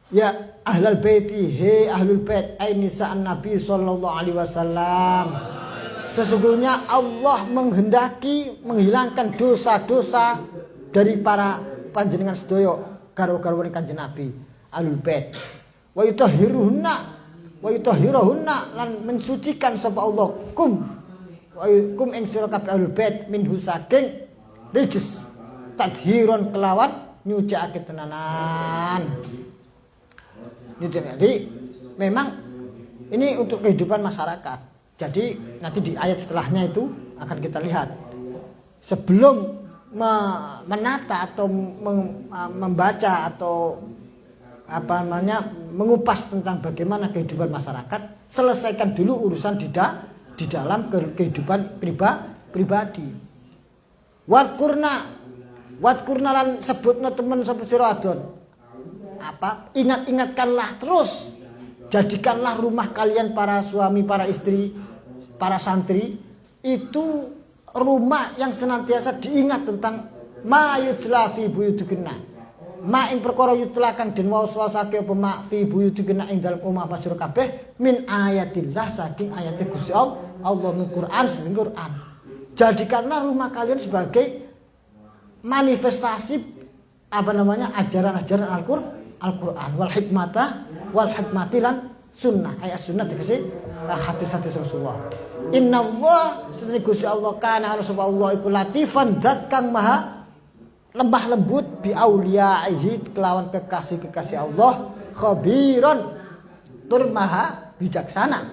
Ya ahlul baiti, he ahlul bait, ai nisa'an Nabi sallallahu alaihi wasallam. Sesungguhnya Allah menghendaki menghilangkan dosa-dosa dari para panjenengan sedaya garwa-garwane Kanjeng Nabi, ahlul bait. Wa yutahhiruhunna lan mensucikan sapa Allah kum ing sira kabeh ahlul bait minhu saking rijis tadhiron kelawan nyucikake tenanan. Jadi memang ini untuk kehidupan masyarakat. Jadi nanti di ayat setelahnya itu akan kita lihat. Sebelum menata atau membaca atau mengupas tentang bagaimana kehidupan masyarakat, selesaikan dulu urusan di dalam kehidupan pribadi. Wadkurna lan sebutna temen sapa sira adon. Ingatkanlah terus, jadikanlah rumah kalian para suami, para istri, para santri itu rumah yang senantiasa diingat tentang ma yutla fi buyutikunna. Ma ing perkara yutla kang den waswasake apa ma fi buyutikunna ing dalem omah pasira kabeh min ayatillah saking ayat Gusti Allah min Quran saking Quran. Jadikanlah rumah kalian sebagai manifestasi ajaran-ajaran Al-Qur'an wal hikmati lan sunnah. Ayat sunnah tegese hadis-hadis Rasulullah. Innallaha sedene Gusti Allah kana ana sapa Allah iku latifan zat kang maha lembah lembut bi auliyaihi kelawan kekasih-kekasih Allah, khabiron tur maha bijaksana.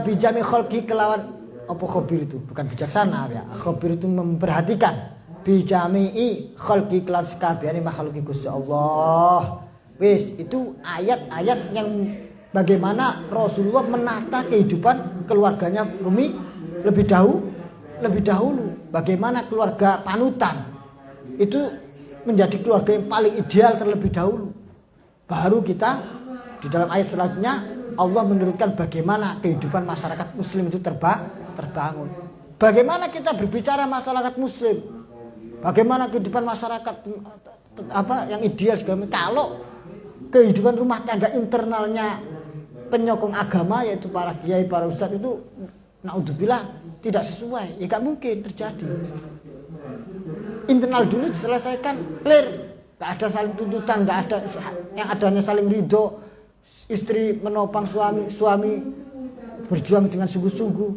Bijami khalqi kelawan apa khabir itu? Bukan bijaksana ya. Khabir itu memperhatikan. Bijami'i khalqi kelawan sekabehane makhluki Gusti Allah. Wis, itu ayat-ayat yang bagaimana Rasulullah menata kehidupan keluarganya Rumi lebih dahulu. Bagaimana keluarga panutan itu menjadi keluarga yang paling ideal terlebih dahulu. Baru kita di dalam ayat selanjutnya Allah menurunkan bagaimana kehidupan masyarakat muslim itu terbangun. Bagaimana kita berbicara masyarakat muslim? Bagaimana kehidupan masyarakat yang ideal segala macam. Kalau kehidupan rumah tangga internalnya penyokong agama yaitu para kiai, para ustadz itu naudzubillah tidak sesuai, ya gak mungkin terjadi. Internal dulu diselesaikan, clear, gak ada saling tuntutan, gak ada yang adanya saling ridho, istri menopang suami berjuang dengan sungguh-sungguh.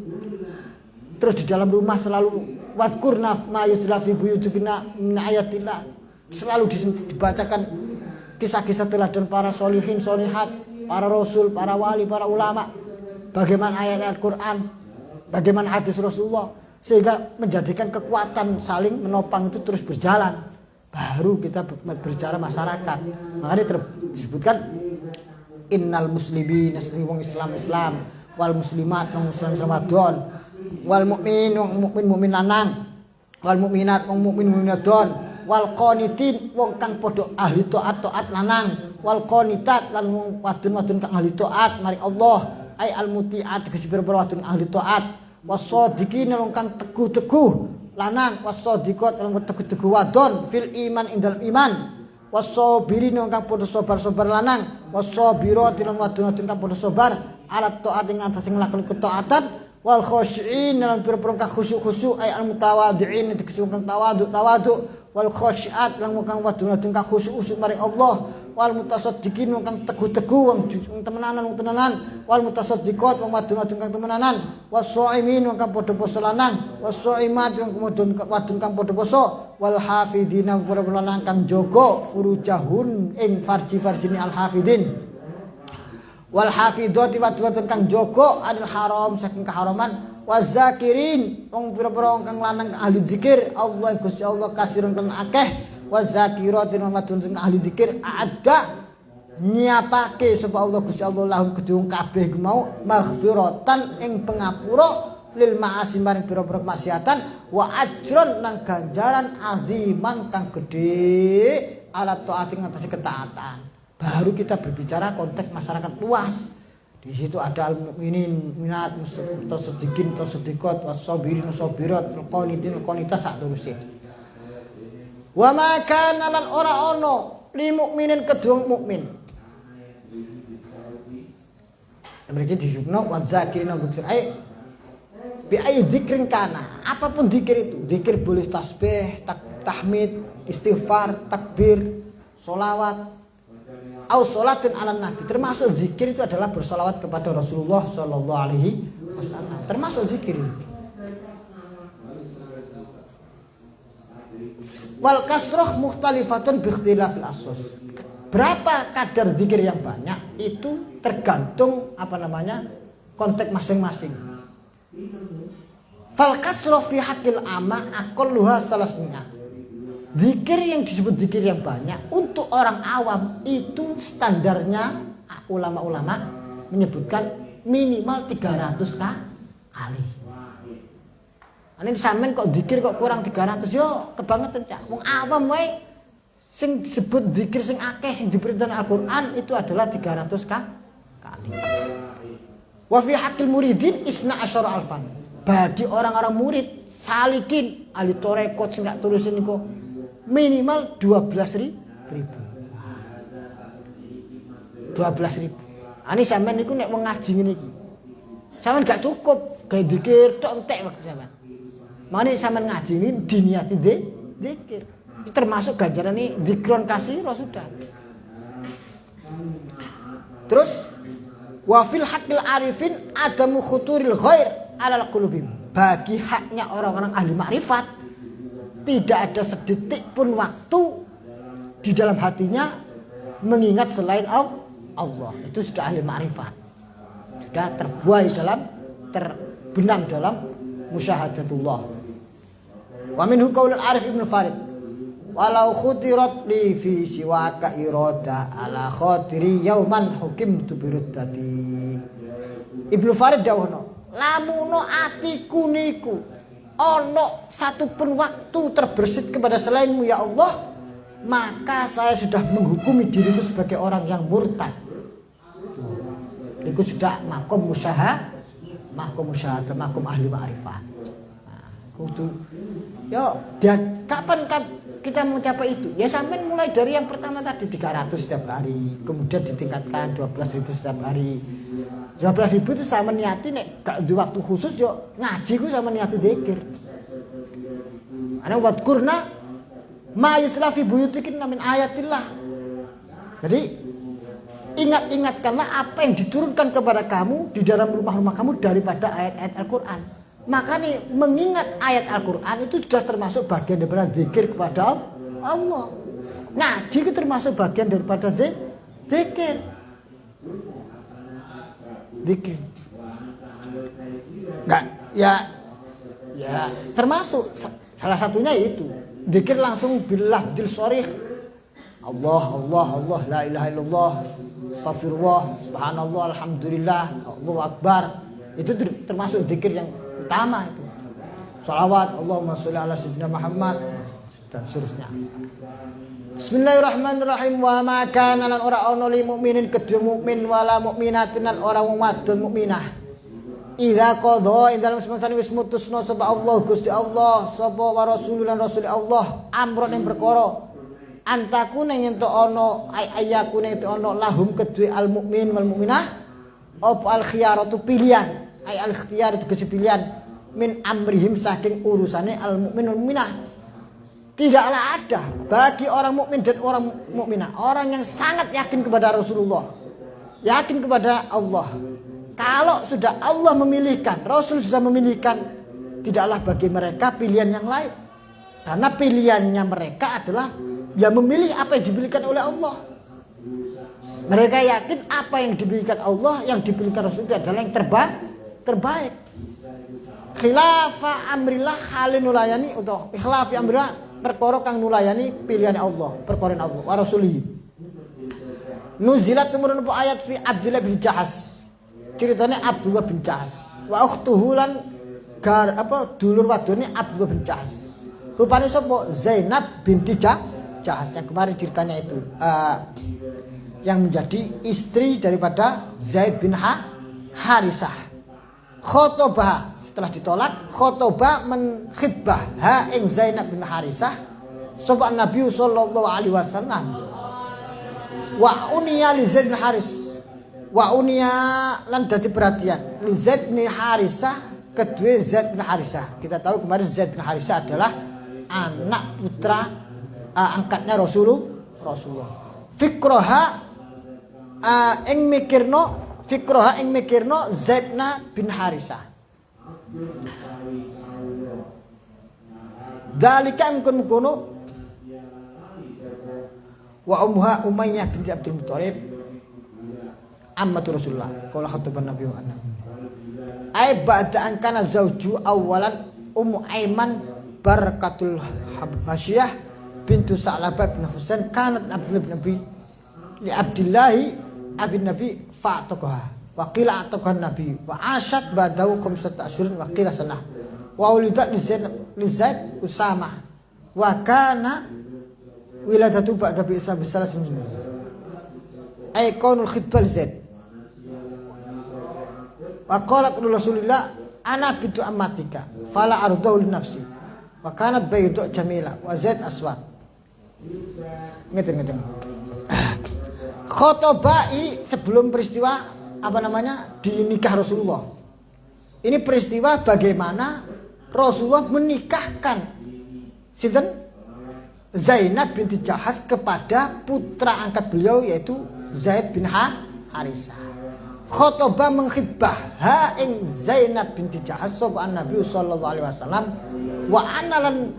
Terus di dalam rumah selalu wadkurna ma yutla fi buyutikunna min ayatillah, selalu dibacakan kisah-kisah teladan para solihin, solihat, para rasul, para wali, para ulama, bagaimana ayat-ayat Quran, bagaimana hadis Rasulullah, sehingga menjadikan kekuatan saling menopang itu terus berjalan. Baru kita berbicara masyarakat. Makanya disebutkan innal muslimin wong Islam wal muslimat wong Islam wadon wal mukmin wong mukmin lanang wal mukminat wong mukmin wadon wal qanitin wong kang padha ahli taat lanang wal qanitat lan wong wadon kang ahli taat maring Allah ai al mutiat gesipir wadon ahli taat wasadiqin wong kang teguh-teguh lanang wasadiqat wong teguh-teguh wadon fil iman indal iman wasabirin wong kang padha sabar-sabar lanang wasabirat lan wadon kang padha sabar alat taat ing atas nglakoni ketaatan wal khashiin lan pira-pira kang khusyuk-khusyuk ay al mutawadhiin tegese kang tawadhu wal khashiat lan kang wadon kang khusyuk maring Allah wal mutasaddiqin wong kang teguh-teguh wong temenanan wal mutasaddiqat wong wadon kang temenanan was-shaimin wong kang padha poso lanang was-shaimat wong wadon kang padha poso wal hafidina para lanang kang jaga furujahun ing farji-farjine al hafidin wal hafidati wadon kang jaga al haram saking keharaman wazakirin wong pira-pira kang lanang ahli zikir Allah Gusti Allah kasirun lan akeh wazakiratin wadon sing ahli zikir ada nyiapake sapa Allah Gusti Allah lahum kedung kabeh mau maghfiratan ing pengapura lil ma'asi maring pira-pira kemaksiatan wa ajron lan ganjaran aziman kang gedhe ala taati ngatasi ketaatan. Baru kita berbicara konteks masyarakat luas. Di situ ada al-mukminin, minat, mustasaddiqin, tasaddiqat, was-sabirin, sabirat, qanitin, qanitat sak terusé. Wa ma kana lan ora ono li mukminin kedung mukmin. Mereka disebutno wazakirin dzikr ai bi ai dzikrin kana. Apapun zikir itu, zikir boleh tasbih, tahmid, istighfar, takbir, sholawat, au sholatin ala nabi. Termasuk zikir itu adalah bersolawat kepada Rasulullah sallallahu alaihi wasallam. Termasuk zikir. Wal kasroh mukhtalifatun bi ikhtilafil asos. Berapa kadar zikir yang banyak itu tergantung konteks masing-masing. Fal kasra fi haqqil amma aqalluha salasmi'ah. Zikir yang disebut zikir yang banyak untuk orang awam itu standarnya ulama-ulama menyebutkan minimal 300 kali. Ini sampean kok zikir kok kurang 300 yo kebangetan cak. Wong awam wae sing disebut zikir sing akeh sing diperintahkan Al-Qur'an itu adalah 300 kali. Wa fi haqqil muridin isna asyara alfan. Bagi orang-orang murid salikin ahli tarekat sing gak tulisin niku minimal 12.000. 12.000. Ani sampean niku nek wong ngaji ngene iki. Sampean gak cukup gawe zikir tok entek wektu sampean. Mane sampean ngaji ini diniati zikir. Termasuk ganjaran ini zikron kasih sudah. Terus wa fil haqqil arifin adamu khuturil ghair alal qulubim. Bagi haknya orang-orang ahli makrifat tidak ada sedetik pun waktu di dalam hatinya mengingat selain Allah. Itu sudah ahli makrifat. Sudah terbuai terbenam dalam musyahadatullah. Wa minhu qaulul Arif Ibnu Farid. Walau khutirat li fi siwaka irada ala khatiri yauman hukimtu biruddati. Ibnu Farid dawuhna, lamuno atiku niku ana satupun waktu terbersit kepada selainmu ya Allah, maka saya sudah menghukumi diriku sebagai orang yang murtad. Itu sudah makom musyahadah, makom ahli ma'rifat. Nah, kudu yo dia kapan kita mencapai itu? Ya sampai mulai dari yang pertama tadi 300 setiap hari, kemudian ditingkatkan 12.000 setiap hari. 12.000 itu sama niati nek gak di waktu khusus yo ngaji ku sama niati zikir. Ana wadkurna ma yusla fi buyutikin min ayatillah. Jadi ingatkanlah apa yang diturunkan kepada kamu di dalam rumah-rumah kamu daripada ayat-ayat Al-Qur'an. Maka nih mengingat ayat Al-Qur'an itu sudah termasuk bagian daripada zikir kepada Allah. Ngaji itu termasuk bagian daripada zikir. Zikir. Enggak, ya termasuk salah satunya itu. Zikir langsung bil lafdzil sharih. Allah la ilaha illallah, astagfirullah, subhanallah, alhamdulillah, Allahu akbar. Itu termasuk zikir yang utama itu. Shalawat, Allahumma sholli ala sayyidina Muhammad dan seterusnya. Bismillahirrahmanirrahim. Wa ma kana lan ora ana lil mukminin kedue mukmin wala mukminatin lan ora wong wadon mukminah. Idza qadha indal muslimin wis mutusna sapa Allah Gusti Allah sapa wa rasulul lan rasul Allah amron ing perkara antakune ento ana ayakune ento ana lahum kedue al mukmin wal mukminah apa al khiyaratu pilihan al ikhtiyar itu pilihan min amrihim saking urusane al mukmin wal mukminah. Tidaklah ada bagi orang mukmin dan orang mukminah, orang yang sangat yakin kepada Rasulullah, yakin kepada Allah. Kalau sudah Allah memilihkan, Rasul sudah memilihkan, tidaklah bagi mereka pilihan yang lain. Karena pilihannya mereka adalah yang memilih apa yang dipilihkan oleh Allah. Mereka yakin apa yang dipilihkan Allah, yang dipilihkan Rasul itu adalah yang terbaik. Khilafah amrillah halin nulayani atau ikhlafi amrillah perkara kang nulayani pilihan Allah, perkara Allah wa rasulih. Nuzilat tumurun ayat fi Abdullah bin Jahas. Ceritanya Abdullah bin Jahas. Wa ukhtuhu lan dulur wadone Abdullah bin Jahas. Rupane sapa? Zainab binti Jahas yang kemarin ceritanya itu. Yang menjadi istri daripada Zaid bin Harisah. Khotobah setelah ditolak, khotobah menkhidbah ha ing Zainab bin Harisah sapa Nabi sallallahu alaihi wasallam. Wa uniya li Zaid bin Haris. Wa uniya lan dadi perhatian li Zaid bin Harisah kedua Zaid bin Harisah. Kita tahu kemarin Zaid bin Harisah adalah anak putra angkatnya Rasulullah. Fikroha ing mikirno Zaidna bin Harisah. Dalika angkun kono wa ummuha Umayyah binti Abdul Muthalib ammatu Rasulullah qala khataban Nabi wa anna ay ba'da an kana zawju awalan Ummu Aiman Barakatul Habasyah bintu Sa'labah bin Husain kanat Abdullah bin Nabi li Abdillahi abin Nabi fa'taqaha wa qila ataqaha Nabi wa asyat ba'dahu khamsata asyurin wa qila sanah wa ulidat li Zaid Usamah wa kana wiladatu ba'da bi Isa bisalah sembilan ay kaunul khitbah Zaid wa qalat Rasulullah ana bintu ammatika fala ardahu li nafsi wa kanat baydu jamila wa Zaid aswad ngeten khotobai sebelum peristiwa dinikah Rasulullah. Ini peristiwa bagaimana Rasulullah menikahkan sinten Zainab binti Jahas kepada putra angkat beliau yaitu Zaid bin Harisah. Khotobah menghibah ha ing Zainab binti Jahas sapa Nabi sallallahu alaihi wasallam wa analan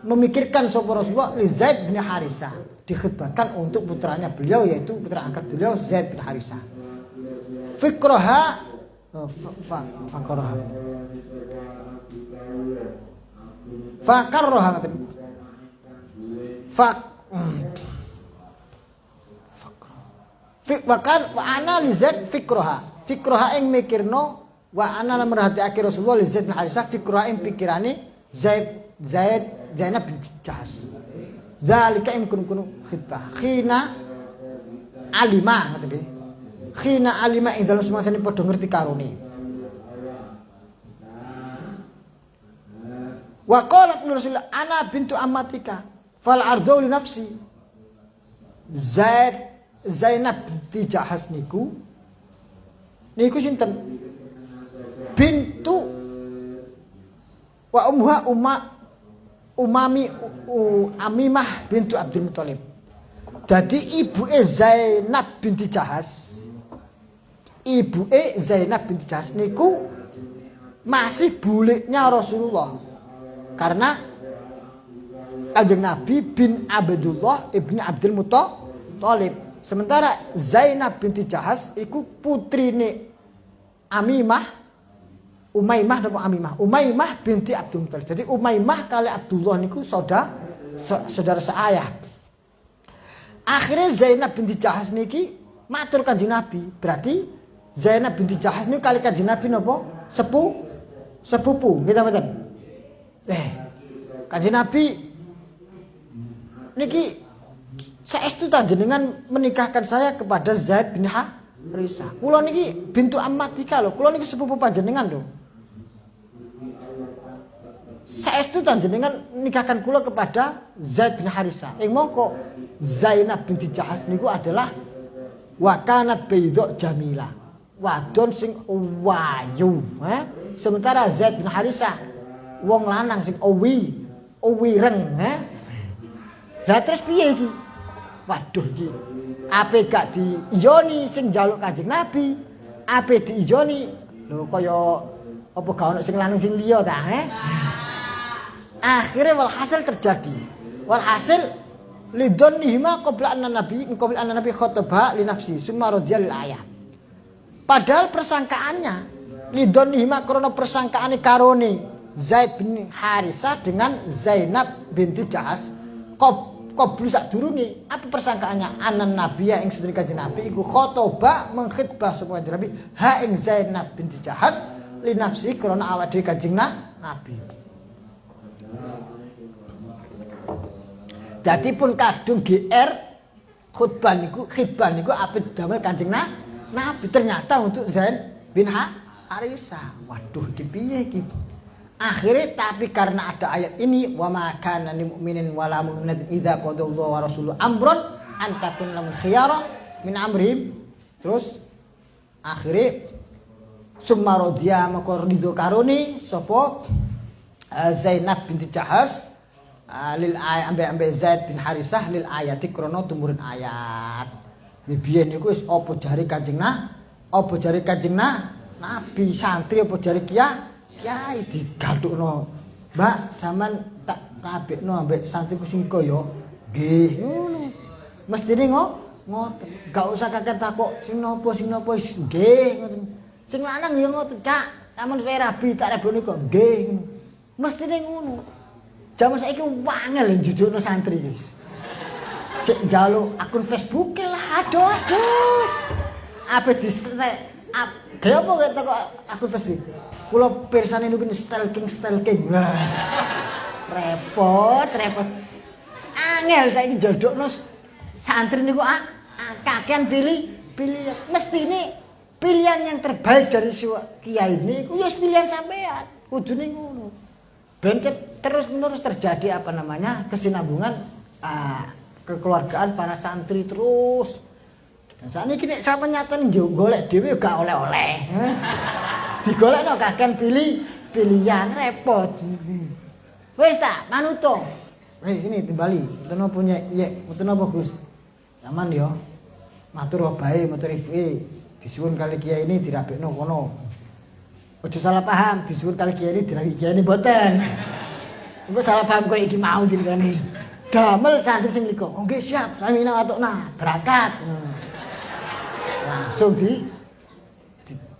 memikirkan sapa Rasulullah li Zaid bin Harisah dikhidbahkan untuk putranya beliau yaitu putra angkat beliau Zaid bin Harisah. Fikroha fakarroha wa ana li Zaid fikroha ing mikirno wa ana merhatiake Rasulullah li Zaid bin Harisah fikroha ing pikirane Zainab bin Jahas. Dzalika in kun khitbah khina alima ngoten nggih. Khina alima ing dalem semasane padha ngerti karone. Wa qalat Rasulullah ana bintu ammatika fal ardu li nafsi. Zainab binti Jahas niku sinten? Bintu wa ummuha Amimah bintu Abdul Muthalib. Jadi ibuke Zainab binti Jahas. Ibuke Zainab binti Jahas niku masih buliknya Rasulullah. Karena Kanjeng Nabi bin Abdullah ibni Abdul Muthalib. Sementara Zainab binti Jahas iku putrine Umaymah binti Abdul Muthalib. Jadi Umaymah kali Abdullah niku saudara seayah. Akhirnya Zainab binti Jahas niki matur Kanjeng Nabi. Berarti Zainab binti Jahas niku kali Kanjeng Nabi napa? Sepupu. Nggih mboten? Kanjeng Nabi niki saestu panjenengan menikahkan saya kepada Zaid bin Harisah. Kula niki bintu ammatika lho. Kula niki sepupu panjenengan lho. Saestu panjenengan nikahkan kula kepada Zaid bin Harisah. Ing mongko Zainab binti Jahas niku adalah wakanat baydha jamila. Wadon sing wayu, Sementara Zaid bin Harisah wong lanang sing wireng, Lah terus piye iki? Waduh iki. Ape gak diijoni sing njaluk Kanjeng Nabi? Ape diijoni? Lho kaya apa gak ono sing lanang sing liya ta, Akhirnya walhasil terjadi. Walhasil lidonnihima qabla anna nabi khotbah li nafsi summa radiyal ayat. Padahal persangkaannya lidonnihima krana persangkaane karone Zaid bin Harisah dengan Zainab binti Jahas qablu sadurunge apa persangkaannya anan nabiya ing sedherek Kanjeng Nabi iku khotbah mengkhitbah sapa Kanjeng Nabi ha ing Zainab binti Jahas li nafsi krana awak dhewe Kanjeng Nabi. Jadi pun kadung GR khutbah niku apit damel Kanjeng Nabi ternyata untuk Zaid bin Harisah. Waduh iki piye iki? Akhirnya tapi karena ada ayat ini wa ma kana lil mu'minin wala mu'minatin idza qadallahu wa rasuluhu amran an takun lahum khiyarah min amrihim. Terus akhirnya summa radhiya maka ridho karone sapa Zainab binti Jahas lil ayat ambek Zaid bin Harisah lil ayati krana tumurun ayat. Biyen niku wis apa jare Kanjeng Nabi santri apa jare kiai digathukno. Mbak, sampean tak rabekno ambek santriku sing kaya. Nggih, ngono. Mestine ngoten. Gak usah kakek takok sing napa wis nggih ngoten. Sing lanang ya ngoten, Cak. Sampun suwe rabi tak reboni kok nggih. Mestine ngono. Jaman saiki wangel njujukno santri wis. Cek njaluk akun Facebook lah aduh. Apa disetek gaya apa kok akun Facebook? Kula pirsane niku stalking. Repot. Angel saiki njodhokno santri niku kakean pilih. Mestine pilihan yang terbaik dari kiai ini iku ya pilihan sampean. Kudune ngono. Ben terus-menerus terjadi kesinambungan kekeluargaan para santri terus. Dan saat ini kini sama nyata golek dhewe gak oleh-oleh. Digolekno kakean pilihan repot. Wis ta, manuto. Ini timbali, mboten apa mboten apa Gus. Saman yo. Matur bae, matur ibuke. Disuwun kali kiai ini dirabekno kono. Ojo salah paham, disuwun kali kiai ini dirabekno kiai ini mboten. Engko salah paham kok iki mau direne. Damel santri sing liko. Oh nggih siap, sami nawatokna, berangkat. Langsung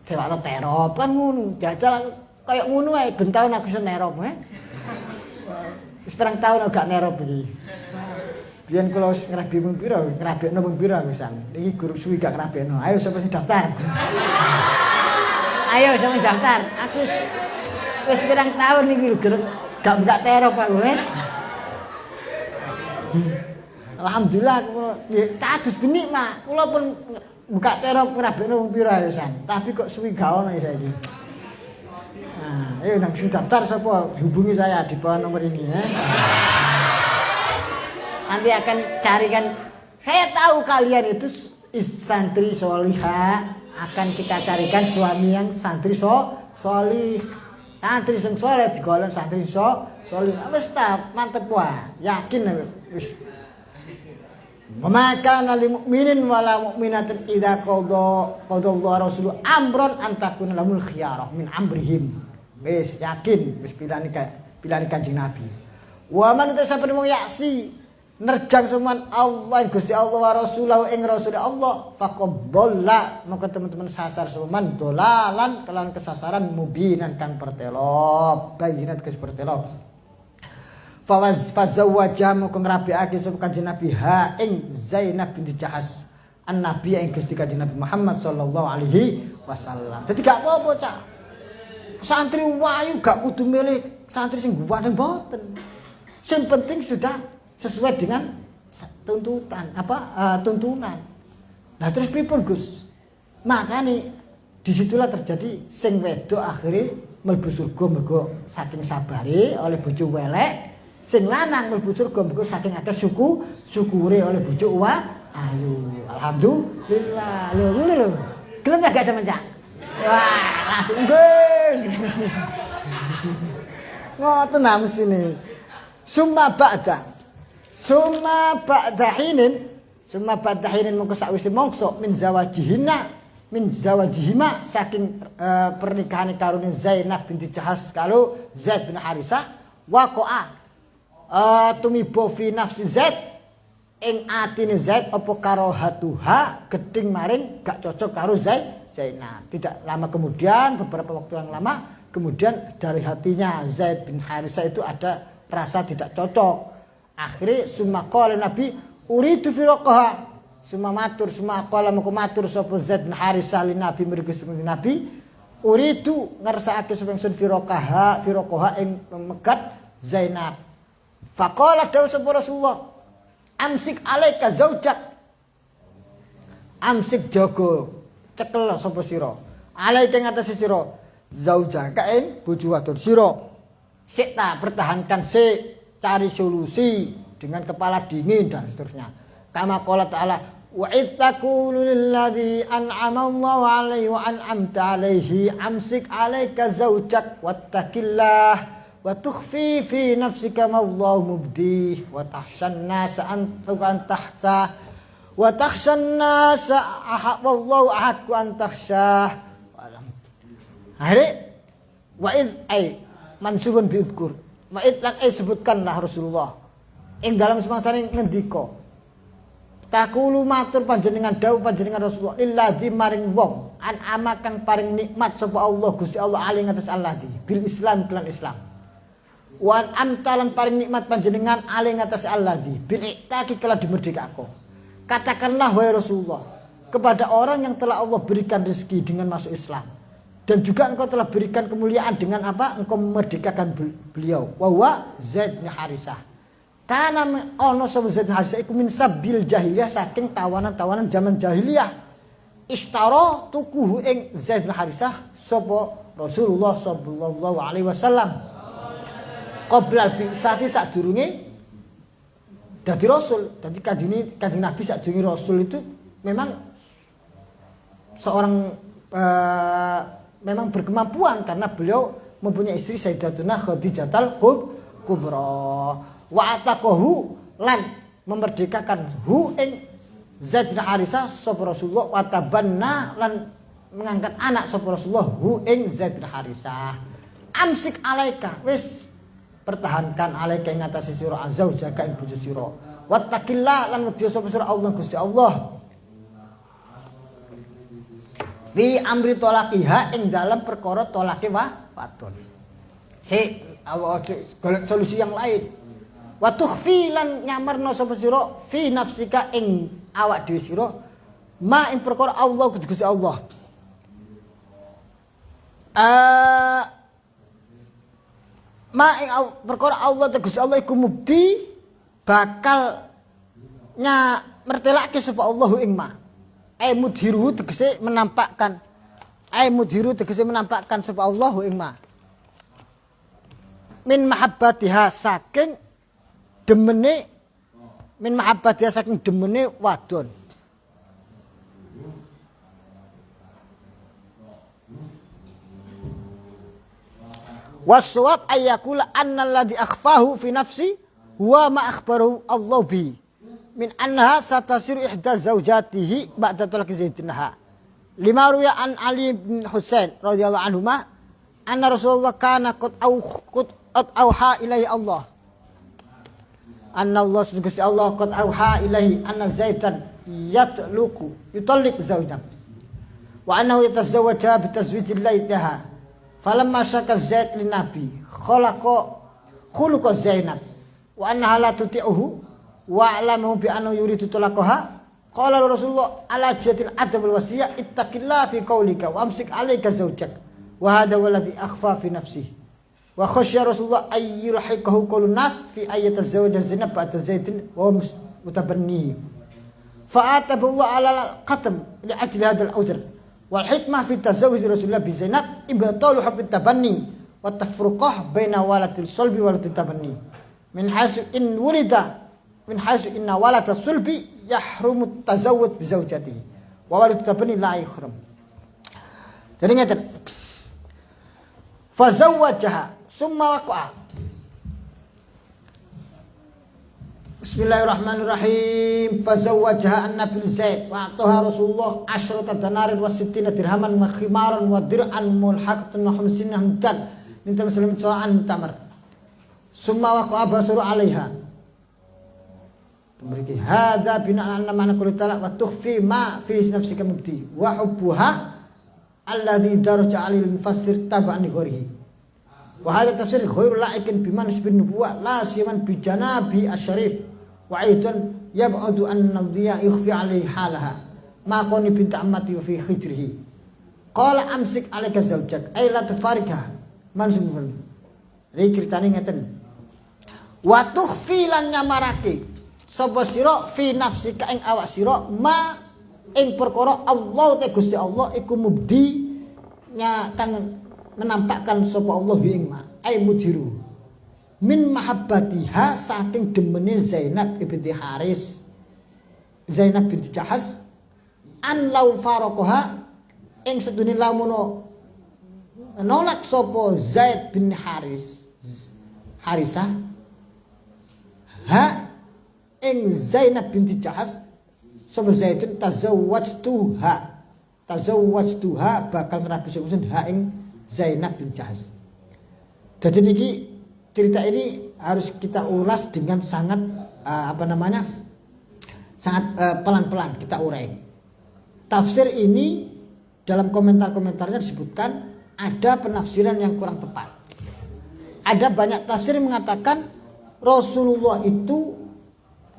sewakno terop kan ngono. Jajal kaya ngono ae ben taun aku iso nerop Wis perang tahun gak nerop iki. Biyen kula wis ngrabi mung pira, ngrabekno mung pira wisan. Iki guru suwi gak ngrabekno. Ayo sapa sing daftar? Ayo sing daftar. Aku wis perang tahun iki lho gak buka terop aku Alhamdulillah kados benik mah. Kula pun buka terop ngrabekno mung pira wisan. Tapi kok suwi gak ono saiki. Nah, ayo nang sing daftar sapa? Hubungi saya di bawah nomor ini ya. Nanti akan carikan. Saya tahu kalian itu santri solihah. Akan kita carikan suami yang santri solih. Santri sing soleh digolong santri solih. Wis ta mantep wae. Yakin wis. Maka lil mukminin wala mukminatin idza qada rasul amron antakuna lamul khiyarah min amrihim. Wis yakin wis pilihane Kanjeng Nabi. Wa man tasabun yaksi nerjang suman Allah Gusti Allah wa Rasulahu ing Rasul Allah faqadalla maka teman-teman sasar suman dolalan kelan kesasaran mubinan kang pertelo bayinat kes pertelo fazawwaja maka ngrabiake sapa Kanjeng Nabi ha ing Zainab binti Jahas an Nabi ing Gusti Kanjeng Nabi Muhammad sallallahu alaihi wasallam. Dadi gak apa-apa cak. Santri wayu gak kudu milih santri sing ganteng mboten. Sing penting sudah sesuai dengan tuntunan. Nah terus pripun Gus? Makanya disitulah terjadi sing wedok akhirnya mlebu surga mergo saking sabare oleh bojo welek, sing lanang mlebu surga mergo saking akeh syukure oleh bojo ayu. Alhamdulillah. Lho ngono lho. Gelem gak sampeyan Cak? Wah, langsung nggih. Ngoten nah mestine. Summa ba'da hinin mongko sakwise mongso min zawajihima saking pernikahan karone Zainab binti Jahas karo Zaid bin Harisah waqa'a tumibo fi nafsi Zaid ing atine Zaid apa karohatuha geding maring gak cocok karo Zainab. Tidak lama kemudian beberapa waktu yang lama kemudian dari hatinya Zaid bin Harisah itu ada rasa tidak cocok. Akhirnya summa qala Nabi uridu firaqaha summa qala matur sapa Zaid bin Harisah li Nabi mriku Nabi uridu ngersakake sapa ingsun firaqaha ing megat Zainab. Faqala dawu sapa Rasulullah amsik alaika zaujak amsik jaga cekel sapa sira alaika ing atase sira zaujaka ing bojo wadon sira sik ta pertahankan sik cari solusi dengan kepala dingin dan seterusnya. Kama qala ta'ala wa ittaqulu lilladzi an'ama Allahu 'alaihi wa an'amta 'alaihi amsik 'alaika zawjak wattaqillah wa tukhfi fi nafsika ma Allahu mubdih wa tahshan nasa an tahsa wa takhshan nasa wallahu ahqqu an takhsha. Akhirnya wa id ay mansubun bi dzkur Ma'id sebutkanlah Rasulullah ing dalam semangsane ngendika Takulu matur panjenengan dawuh panjenengan Rasulullah illadzi maring wong an amakan paring nikmat sapa Allah Gusti Allah alih ngatas alladzi bil Islam kelan Islam. Wan amtalan paring nikmat panjenengan alih ngatas alladzi bil iktaki kelan dimerdekako. Katakanlah wahai Rasulullah kepada orang yang telah Allah berikan rezeki dengan masuk Islam dan juga engkau telah berikan kemuliaan dengan apa? Engkau memerdekakan beliau. Wa huwa Zaid bin Harisah. Karena ono sapa Zaid bin Harisah iku min sabil jahiliyah saking tawanan-tawanan zaman jahiliyah. Ishtara tukuhu ing Zaid bin Harisah sapa Rasulullah sallallahu alaihi wasallam. Qabla bi'sati sadurunge dadi rasul. Dadi kanjeng Nabi sadurunge rasul itu memang seorang memang berkemampuan karena beliau mempunyai istri Sayyidatuna Khadijatul Kubra. Wa ataqahu lan memerdekakan hu ing Zaid bin Harisah sapa Rasulullah wa tabanna lan mengangkat anak sapa Rasulullah hu ing Zaid bin Harisah. Amsik alaika wis pertahankan alaika ing atase sira azza jaga ing bojo sira. Wattaqillah lan wedya sapa sira Allah Gusti Allah. Fi amri tolaqiha ing dalam perkara tolake wadon. Golek solusi yang lain. Wa tukhfi lan nyamarno sapa sira fi nafsika ing awak dhewe sira ma ing perkara Allah Gusti Allah. Ma ing perkara Allah Gusti Allah iku mubdi bakal mertelake sapa Allahu ing ma. Mudhiru tegese menampakkan. Mudhiru tegese menampakkan sapa Allahu ing ma. Min mahabbatiha saking demene min mahabbatiha saking demene wadon. Waswab ayyakula annal ladzi akhfahu fi nafsi huwa ma akhbaru Allah bi min annaha satasiru ihda zaujatihi ba'da talaqi Zaidinha. Lima ruya an Ali bin Husain radhiyallahu anhuma anna Rasulullah kana qad auha ilaihi Allah. Anna Allah Gusti Allah qad auha ilaihi anna Zaidan yutalliq zawjah wa annahu yatazawwaja bi tazwijillah taha. Falamma syaka Zaid lin Nabi khuluqa Zainab wa annaha la tuti'uhu wa alamu bi annahu yuridu talaqaha. Qala Rasulullah ala jatil adab wal wasiyah ittaqillah fi qawlika wa amsik alayka zawjak wa hadha walladhi akhfa fi nafsihi. Wa khasya Rasulullah ay yulhiqahu qawlun nas fi ayati zawjah Zainab ba'da Zaidin wa mutabanni. Fa ataballahu ala al-qatm li ajli hadha al-uzr. Wal hikmah fi tazawwuj Rasulullah bi Zainab ibtalu hukm tabanni wa tafruqah baina waladil sulbi wal tabanni. Min haitsu inna walad as-sulbi yahrumu tazawwuj bi zawjatihi wa walad tabanni la yahrum. Jadi ngeten. Fa zawwajaha summa waqa'a. Bismillahirrahmanirrahim. Fazawwajaha an-Nabi Zaid wa ataha Rasulullah 10 dinarin wa 60 dirhaman wa khimaran wa dir'an mulhaqatan wa 50 hamdan min tamsalimin sa'an tamar. Summa waqa'a basuru 'alaiha. Memiliki hadza bina'an anna kulli talaq wa tukhfi ma fi nafsika mubdi wa hubbuha alladhi daraja 'alil mufassir tab'an ghorihi. Wa hadha tafsir ghairu la'ikin biman nisbin nubuwah la siyaman bi janabi asy-syarif. Wa aidan yab'adu an-nadhiya yukhfi 'alaihi halaha ma qani bint ammati fi khijrihi. Qala amsik 'alaika zawjak ay la tufarikha mansubun. Iki critane ngeten. Wa tukhfi lan nyamarake sapa sira fi nafsika ing awak sira ma ing perkara Allah te Gusti Allah iku mubdi kang menampakkan sapa Allah ing ma ay mudhiru min mahabbatiha saking demene Zainab binti Haris Zainab binti Jahas an lau faraqaha ing sedune lamun nolak sapa Zaid bin Harisah ha ing Zainab binti Jahas sapa Zaidun tazawwajtuha bakal ngerabi sapa ha ing Zainab bin Jahas. Jadi niki cerita ini harus kita ulas dengan sangat sangat pelan-pelan kita urai. Tafsir ini dalam komentar-komentarnya disebutkan ada penafsiran yang kurang tepat. Ada banyak tafsir yang mengatakan Rasulullah itu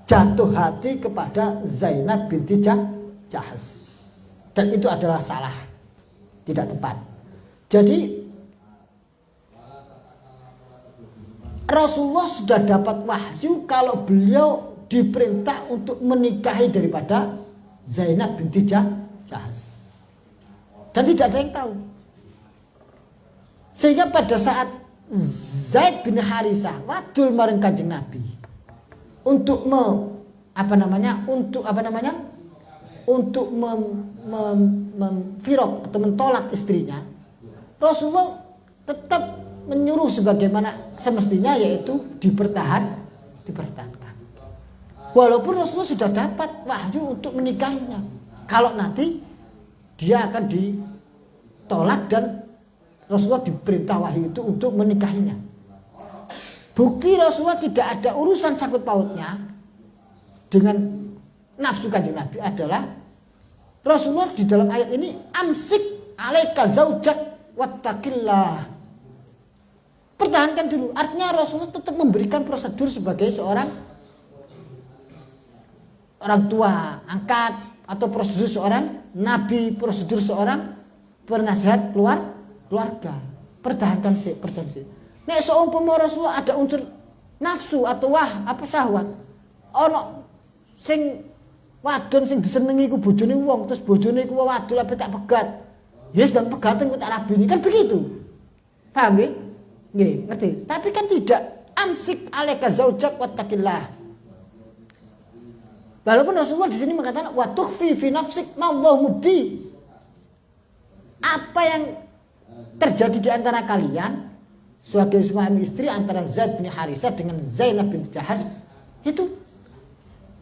jatuh hati kepada Zainab binti Jahas, dan itu adalah salah, tidak tepat. Jadi Rasulullah sudah dapat wahyu kalau beliau diperintah untuk menikahi daripada Zainab binti Jahas, dan tidak ada yang tahu. Sehingga pada saat Zaid bin Harisah wadul maring Kanjeng Nabi untuk memfirok atau mentolak istrinya, Rasulullah tetap menyuruh sebagaimana semestinya, yaitu dipertahankan. Walaupun Rasulullah sudah dapat wahyu untuk menikahinya, kalau nanti dia akan ditolak dan Rasulullah diperintah wahyu itu untuk menikahinya. Bukti Rasulullah tidak ada urusan sangkut pautnya dengan nafsu Kanjeng Nabi adalah Rasulullah di dalam ayat ini amsik alaika zaujak wattaqillah. Pertahankan dulu. Artinya Rasulullah tetap memberikan prosedur sebagai seorang orang tua angkat, atau prosedur seorang nabi, prosedur seorang penasihat keluarga. Pertahankan sih. Nek seumpama Rasulullah ada unsur nafsu atau syahwat, ono sing wadon sing disenengi ku bojone wong, terus bojone ku wadul ape tak pegat. Ya sedang pegatan ku tak rabini, kan begitu. Paham ya? Nggih, ngerti. Tapi kan tidak. Amsik alaika zaujak wattaqillah. Walaupun Rasulullah di sini mengatakan wa tukhfi fi nafsik ma Allah mubdi. Apa yang terjadi di antara kalian sebagai suami istri antara Zaid bin Harisah dengan Zainab binti Jahas itu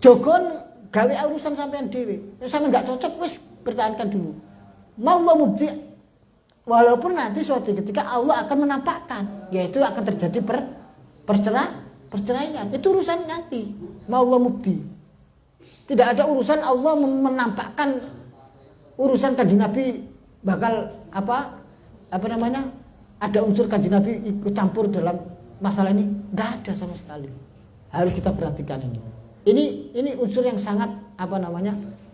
jogon gawe urusan sampean dhewe. Sampe enggak cocok wis pertahankan dulu. Ma Allah mubdi. Walaupun nanti suatu ketika Allah akan menampakkan, yaitu akan terjadi perceraian. Itu urusan nanti. Ma Allah mubdi. Tidak ada urusan Allah menampakkan urusan Kanjeng Nabi bakal ada unsur Kanjeng Nabi ikut campur dalam masalah ini. Enggak ada sama sekali. Harus kita perhatikan ini. Ini unsur yang sangat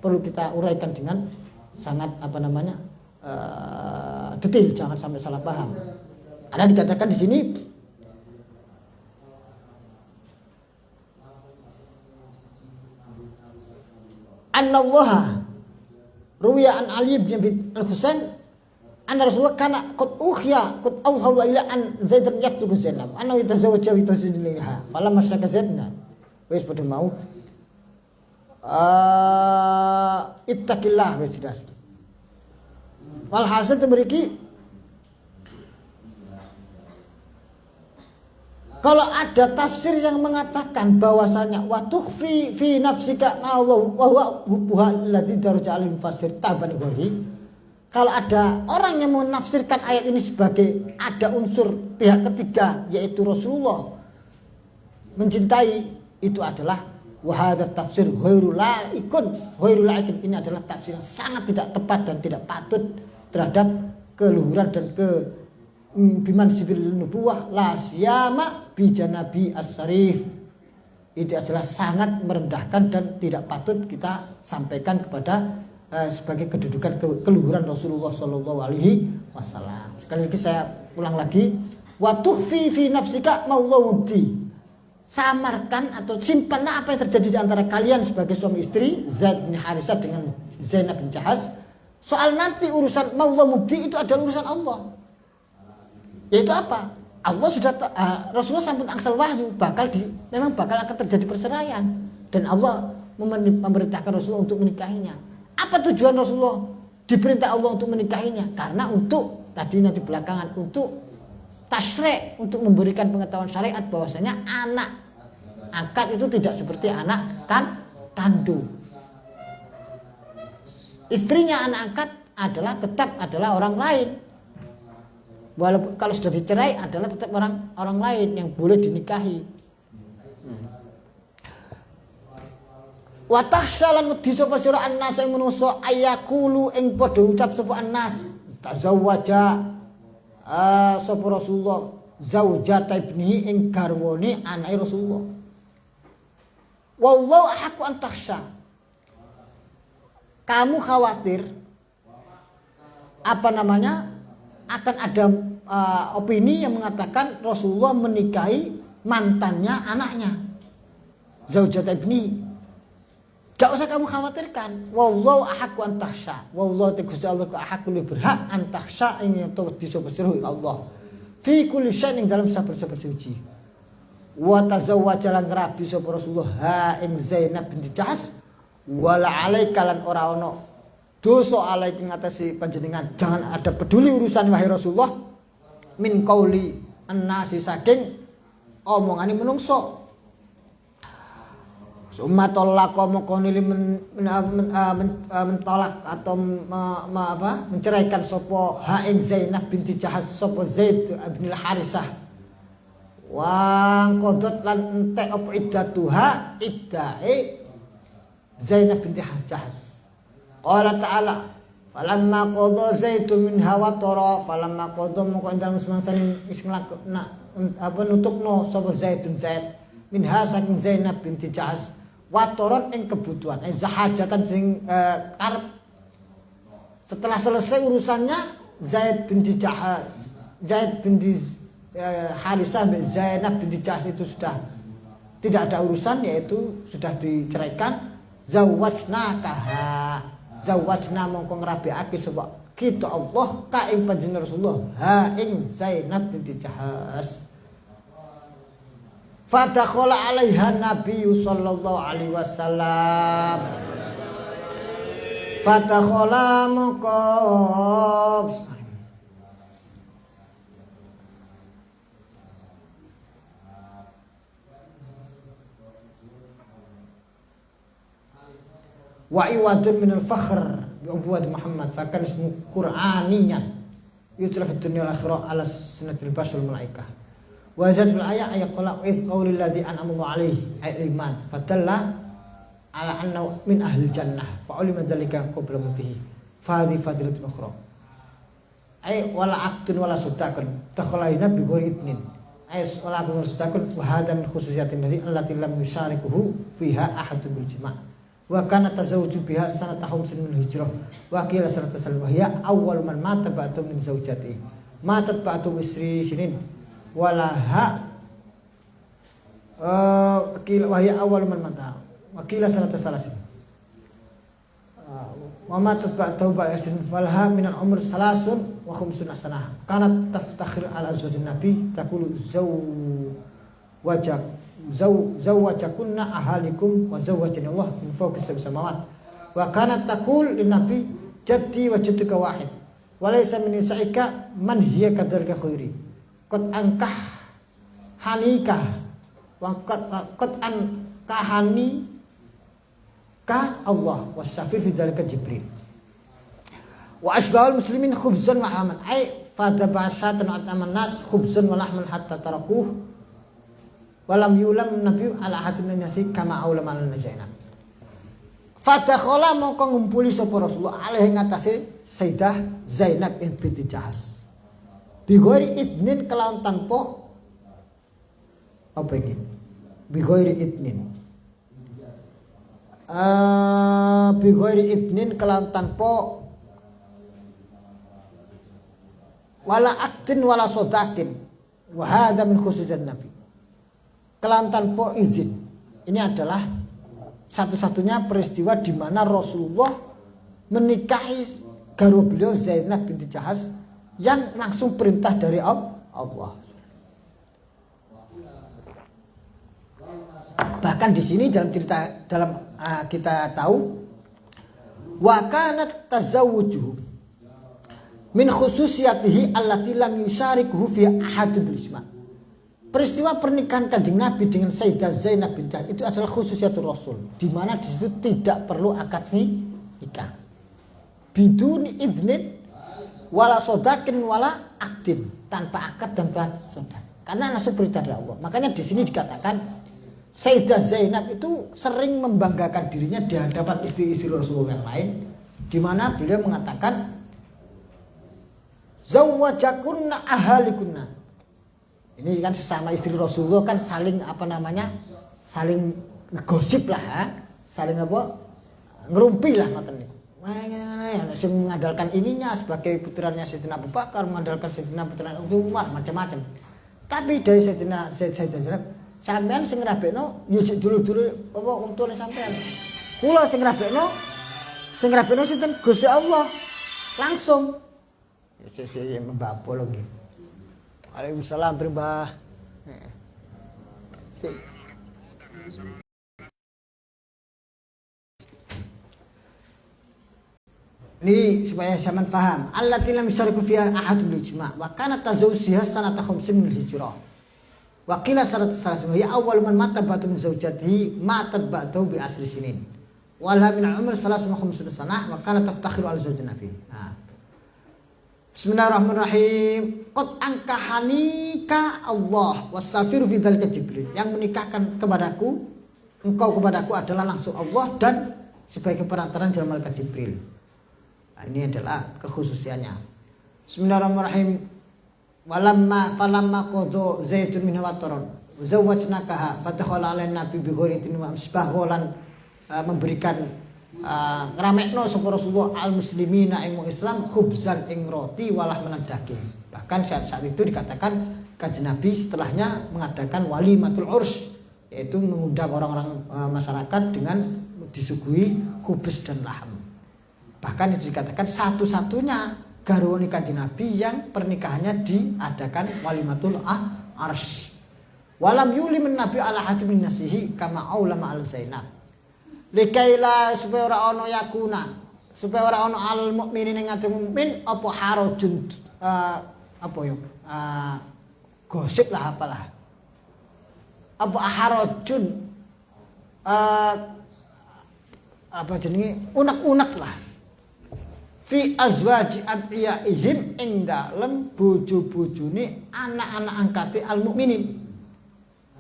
perlu kita uraikan dengan sangat detail, jangan sampai salah paham. Karena dikatakan di sini Annallaha ruwiya an Ali bin Al-Husain anna Rasulullah kana qad ukhiya qad awha ila an Zaid yaqtubu Zainab annahu yatazawwaju wa tazidilha falamma shaka Zaidna wis padha mau ittaqillah wis jelas. Walhasil memiliki kalau ada tafsir yang mengatakan bahwasanya wa tukhfi fi nafsika ma wa huwa hubbuha alladhi darja al mufassir tabani ghairi, kalau ada orang yang menafsirkan ayat ini sebagai ada unsur pihak ketiga yaitu Rasulullah mencintai, itu adalah wa hadza tafsir ghairul laikin, ini adalah tafsir yang sangat tidak tepat dan tidak patut terhadap keluhuran dan biman sibil nubuwah la siyama bijanabi as-sarif. Itu adalah sangat merendahkan dan tidak patut kita sampaikan kepada sebagai kedudukan keluhuran Rasulullah sallallahu alaihi wasallam. Sekali lagi saya ulang lagi, wa tukhfi fi nafsika ma mubdi. Samarkan atau simpanlah apa yang terjadi di antara kalian sebagai suami istri Zaid bin Harisah dengan Zainab bin Jahas. Soal nanti urusan maula mubdi itu adalah urusan Allah. Yaitu apa? Allah sudah Rasulullah sampun angsal wahyu memang bakal akan terjadi perceraian dan Allah memerintahkan Rasulullah untuk menikahinya. Apa tujuan Rasulullah diperintah Allah untuk menikahinya? Karena untuk tadi nanti belakangan untuk tasyri', untuk memberikan pengetahuan syariat bahwasanya anak angkat itu tidak seperti anak kandung. Istrinya anak angkat tetap adalah orang lain. Walaupun kalau sudah dicerai adalah tetap orang lain yang boleh dinikahi. Wa takhshalan wedi sapa sira annas ing manusa ayakulu ing padha ucap sapa annas tazawwaja sapa Rasulullah zaujat ibnihi ing garwane anake Rasulullah. Wallahu ahqqu an takhsha. Kamu khawatir akan ada opini yang mengatakan Rasulullah menikahi mantannya anaknya zaujat ibni. Gak usah kamu khawatirkan. Wallahu ahqqu an takhsha. Wallahu Gusti Allah ahqqu li berhak an takhsha ing yen disapa sira Allah. Fi kulli syai'in dalam saben-saben suci. Wa tazawwaja lan rabi sapa Rasulullah ha ing Zainab binti Jahsh wala alaika lan ora ana dosa alaiki ngatasi panjenengan. Jangan ada peduli urusan wahai Rasulullah min qauli annasi saking omongane menungso. Summa talaqa maqanili mentolak atau menceraikan sapa ha ing Zainab binti Jahsh sapa Zaid bin Harisah wa qadot lan entek apa iddatuha iddae Zainab binti Jahsh. Qala ta'ala falamma qadha Zaidun minha wa tara falamma qadha moko indal musmasan nutukno sapa Zaidun Zaid minha saking Zainab binti Jahsh watoron ing kebutuhan zahajatan sing karep. Setelah selesai urusannya Zaid binti Jahsh Zaid binti Harisah Zainab binti Jahsh itu sudah tidak ada urusan, yaitu sudah diceraikan. Zawajna mongko ngrabiake sapa kita Allah ka ing panjenengan Rasulullah ha ing Zainab binti Jahsh. Fadakhala alaiha Nabi sallallahu alaihi wasallam. Fadakhala maqab. Wa iwadun min al-fakhr bi ubuwat Muhammad fakan ismu Qur'aniyan yutraf dunya al-akhirah ala sunnatil bashar malaikah. Wajad fil ayat qala id qaulil ladzi an'ama alaihi al-iman fadalla ala anna min ahli jannah fa ulima dzalika qabla mutihi fa hadhi fadilatun ukhra ay wala aqtun wala sudaqun takhalayna bi ghairi idnin ay wala aqtun wala sudaqun wa hadha min khususiyatin allati lam yusharikuhu fiha ahadun bil jima' wa kana tazawwuju biha sanata humsin min hijrah wa qila sanata salwa hiya awwal man mata ba'da min zawjatihi matat ba'da isri sinin walaha wakil wahya awal man mata wakila sanata salasin wa matat ba'dahu ba'asin walaha min al-umr salasun wa khumsuna sanah kanat taftakhir ala azwajin nabi taqulu zawwajakunna ahalikum wa zawwajani Allah min fawqi sab'i samawat wa kanat taqul lin nabi jaddi wa jadduka wahid wa laysa min nisa'ika man hiya kadzalika khairi qad angkah hanikah wa qad ankahani ka Allah wasafir fi dzalika Jibril wa asbahul muslimin khubzan wa lahman ay fadabasatan ataman nas khubzan wa lahman hatta tarakuh wa lam yulam nabi ala hatin nasi kama ulama al-najaina fadakhala mongko ngumpuli sapa Rasulullah alaihi ngatasé Sayyidah Zainab binti Jahsh bighairi idnin kelawan tanpa apa iki bighairi idnin bighairi idnin kelawan tanpa wala aktin wala sodakin wa hadza min khususiyat nabi kelawan tanpa izin. Ini adalah satu-satunya peristiwa di mana Rasulullah menikahi garwa beliau Zainab binti Jahsh yang langsung perintah dari Allah. Bahkan di sini dalam cerita kita tahu wa kanat tazawwujuhu min khususiyatihi allati lam yusyarikuhu fi ahadun bil isma. Peristiwa pernikahan Kanjeng Nabi dengan Sayyidah Zainab binti Jahsh itu adalah khususiatul Rasul, di mana di situ tidak perlu akad nikah. Biduni idnin wala sodakin wala aktin, tanpa akad dan sodak, karena langsung perintah dari Allah. Makanya di sini dikatakan Sayyidah Zainab itu sering membanggakan dirinya di hadapan istri-istri Rasulullah yang lain, di mana beliau mengatakan zawwajakunna ahalikunna. Ini kan sesama istri Rasulullah kan saling saling gosip lah, saling ngerumpi lah ngoten niku. Sing mengandalkan ininya sebagai putranya Sayyidina Abu Bakar, mengandalkan Sayyidina putranya Umar, macam-macam. Tapi dari Sayyidah Zainab, sampean sing ngrabekno yo dulu-dulu apa wong tuane sampean. Kula sing ngrabekno sinten Gusti Allah. Langsung. Ya Mbah Polo nggih. Waalaikumsalam Mbah. Ini supaya zaman paham. Allati lam yusyariku fiha ahadun bil ijma' wa kanat tazawjuha sanata 50 min hijrah. Wa qila sanata 30 ya awwal man mata ba'du min zawjatihi matat ba'dahu bi asri sinin. Wa la min umr 53 sanah wa kanat taftakhiru al zawjin nabi. Bismillahirrahmanirrahim. Qad ankahanika Allah wasafiru fi dzalika Jibril. Yang menikahkan kepadaku, engkau kepadaku adalah langsung Allah dan sebagai perantaraan dalam malaikat Jibril. Nah, ini adalah kekhususiannya. Bismillahirrahmanirrahim. Falamma qada Zaidun min wataron zawwajnakaha fadakhala alaina nabi bi ghairitin wa misbaholan memberikan ngramekno sapa Rasulullah al muslimina ing Islam khubzan ing roti walah menan daging. Bahkan saat itu dikatakan Kanjeng Nabi setelahnya mengadakan walimatul urs, yaitu mengundang orang-orang masyarakat dengan disuguhi khubz dan laham. Bahkan itu dikatakan satu-satunya garwane Kanjeng Nabi yang pernikahannya diadakan walimatul ars. Walam yulimin Nabi ala hatimin nasihi kama aulama al Zainab. Likaila supaya ora ana yakuna, supaya ora ana al mukminin ing ati mukmin apa harajun gosip lah apalah. Apa harajun apa jenenge unek-unek lah. Fi azwaji adiyaihim ing dalem bojo-bojone anak-anak angkate al mukminin.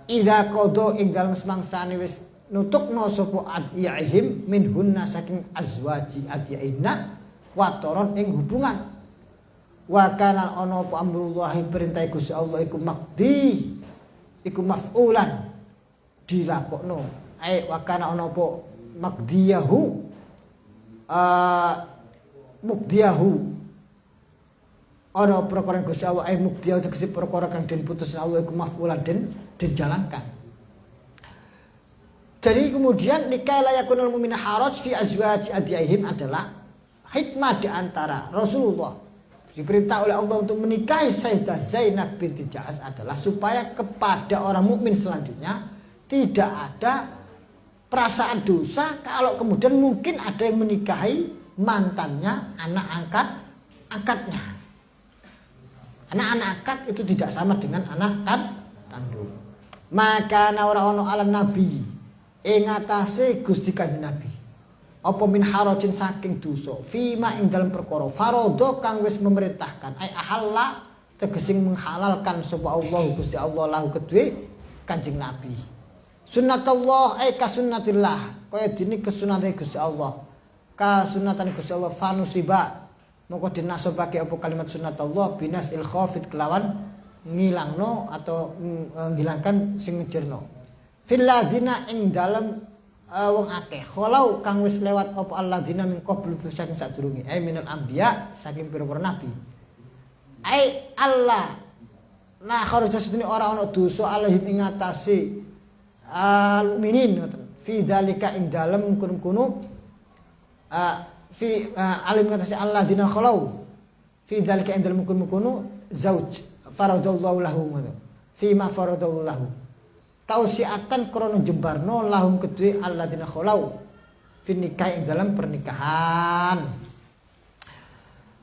Idza qada ing dalem semangsane wis nutukna sapa adiyaihim minhunna saking azwaji adiyaina watoron ing hubungan. Wa kana ana apa amrullahi perintah Gusti Allah iku makdi iku maf'ulan dilakokno. Wa kana ana apa makdiyahu mukdiyahu ana perkara Gusti Allah mukdiyahu tegese perkara kang den putusna Allah iku maf'ulan den dijalankan. Jadi kemudian nikah layakunul mu'mina haraj fi azwaji adiyaihim adalah hikmah di antara Rasulullah diperintah oleh Allah untuk menikahi Sayyidah Zainab binti Jahsh adalah supaya kepada orang mukmin selanjutnya tidak ada perasaan dosa kalau kemudian mungkin ada yang menikahi mantannya anak angkatnya. Anak-anak angkat itu tidak sama dengan anak kandung. Maka ora ono ala nabi ing atase Gusti Kanjeng Nabi. Apa min harajin saking dosa fima ing dalam perkara faradha kang wis memerintahkan ai ahalla tegese menghalalkan sapa Allah Gusti Allah lahu kedue Kanjeng Nabi. Sunnatullah ai ka sunnatillah kaya dene kesunate Gusti Allah. Ka sunatan Gusti Allah fanusiba moko dinasobake apa kalimat sunnatullah binas il khafid kelawan ngilangno atau ngilangkan sing ngejerno fil ladina ing dalem wong akeh khalau kang wis lewat apa alladzina min qablu saking sadurunge minal anbiya saking pira-pira nabi ai Allah nah kharaja sedene ora ana dosa alaihim ing atase al mukminin ngoten fi dzalika ing dalem kun-kunu fi alim ngatasi alladzina khalau fi dzalika ing dalem kun-kunu zauj faradallahu lahu fi ma faradallahu lahu tausiatan krono jembarno lahum kedue alladzina khalau fi nikah ing dalam pernikahan.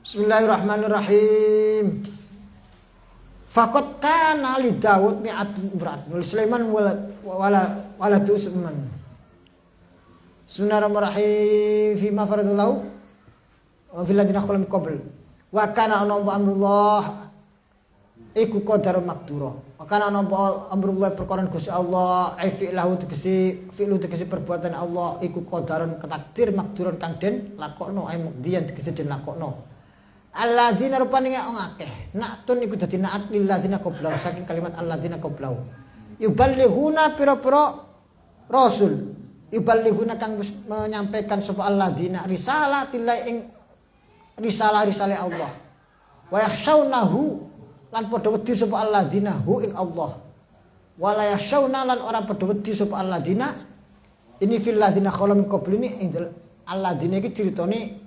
Bismillahirrahmanirrahim. Faqad kana li Daud mi'atun imra'atun wa Sulaiman wala Sulaiman. Bismillahirrahmanirrahim fi ma faradallahu wa fil ladzina khalau min qabl wa kana amrullah iku qadarun maqdura. Maka ana amrullah perkara Gusti Allah, fi'lahu tegese perbuatan Allah iku qadarun ketakdir maqdurun kang den lakokno mukdian tegese den lakokno. Alladzina rupane wong akeh. Naktun iku dadi naat lil ladzina qablau saking kalimat alladzina qablau. Yuballighuna pira-pira rasul. Yuballighuna kang menyampaikan sapa alladzina risalatillah ing risalah-risalah Allah. Wa yakhshawnahu lan padha wedi sapa alladzina hu ing Allah. Wa la yakhshawna lan ora padha wedi sapa alladzina ini fil ladzina khalam qablini ing alladzina iki critane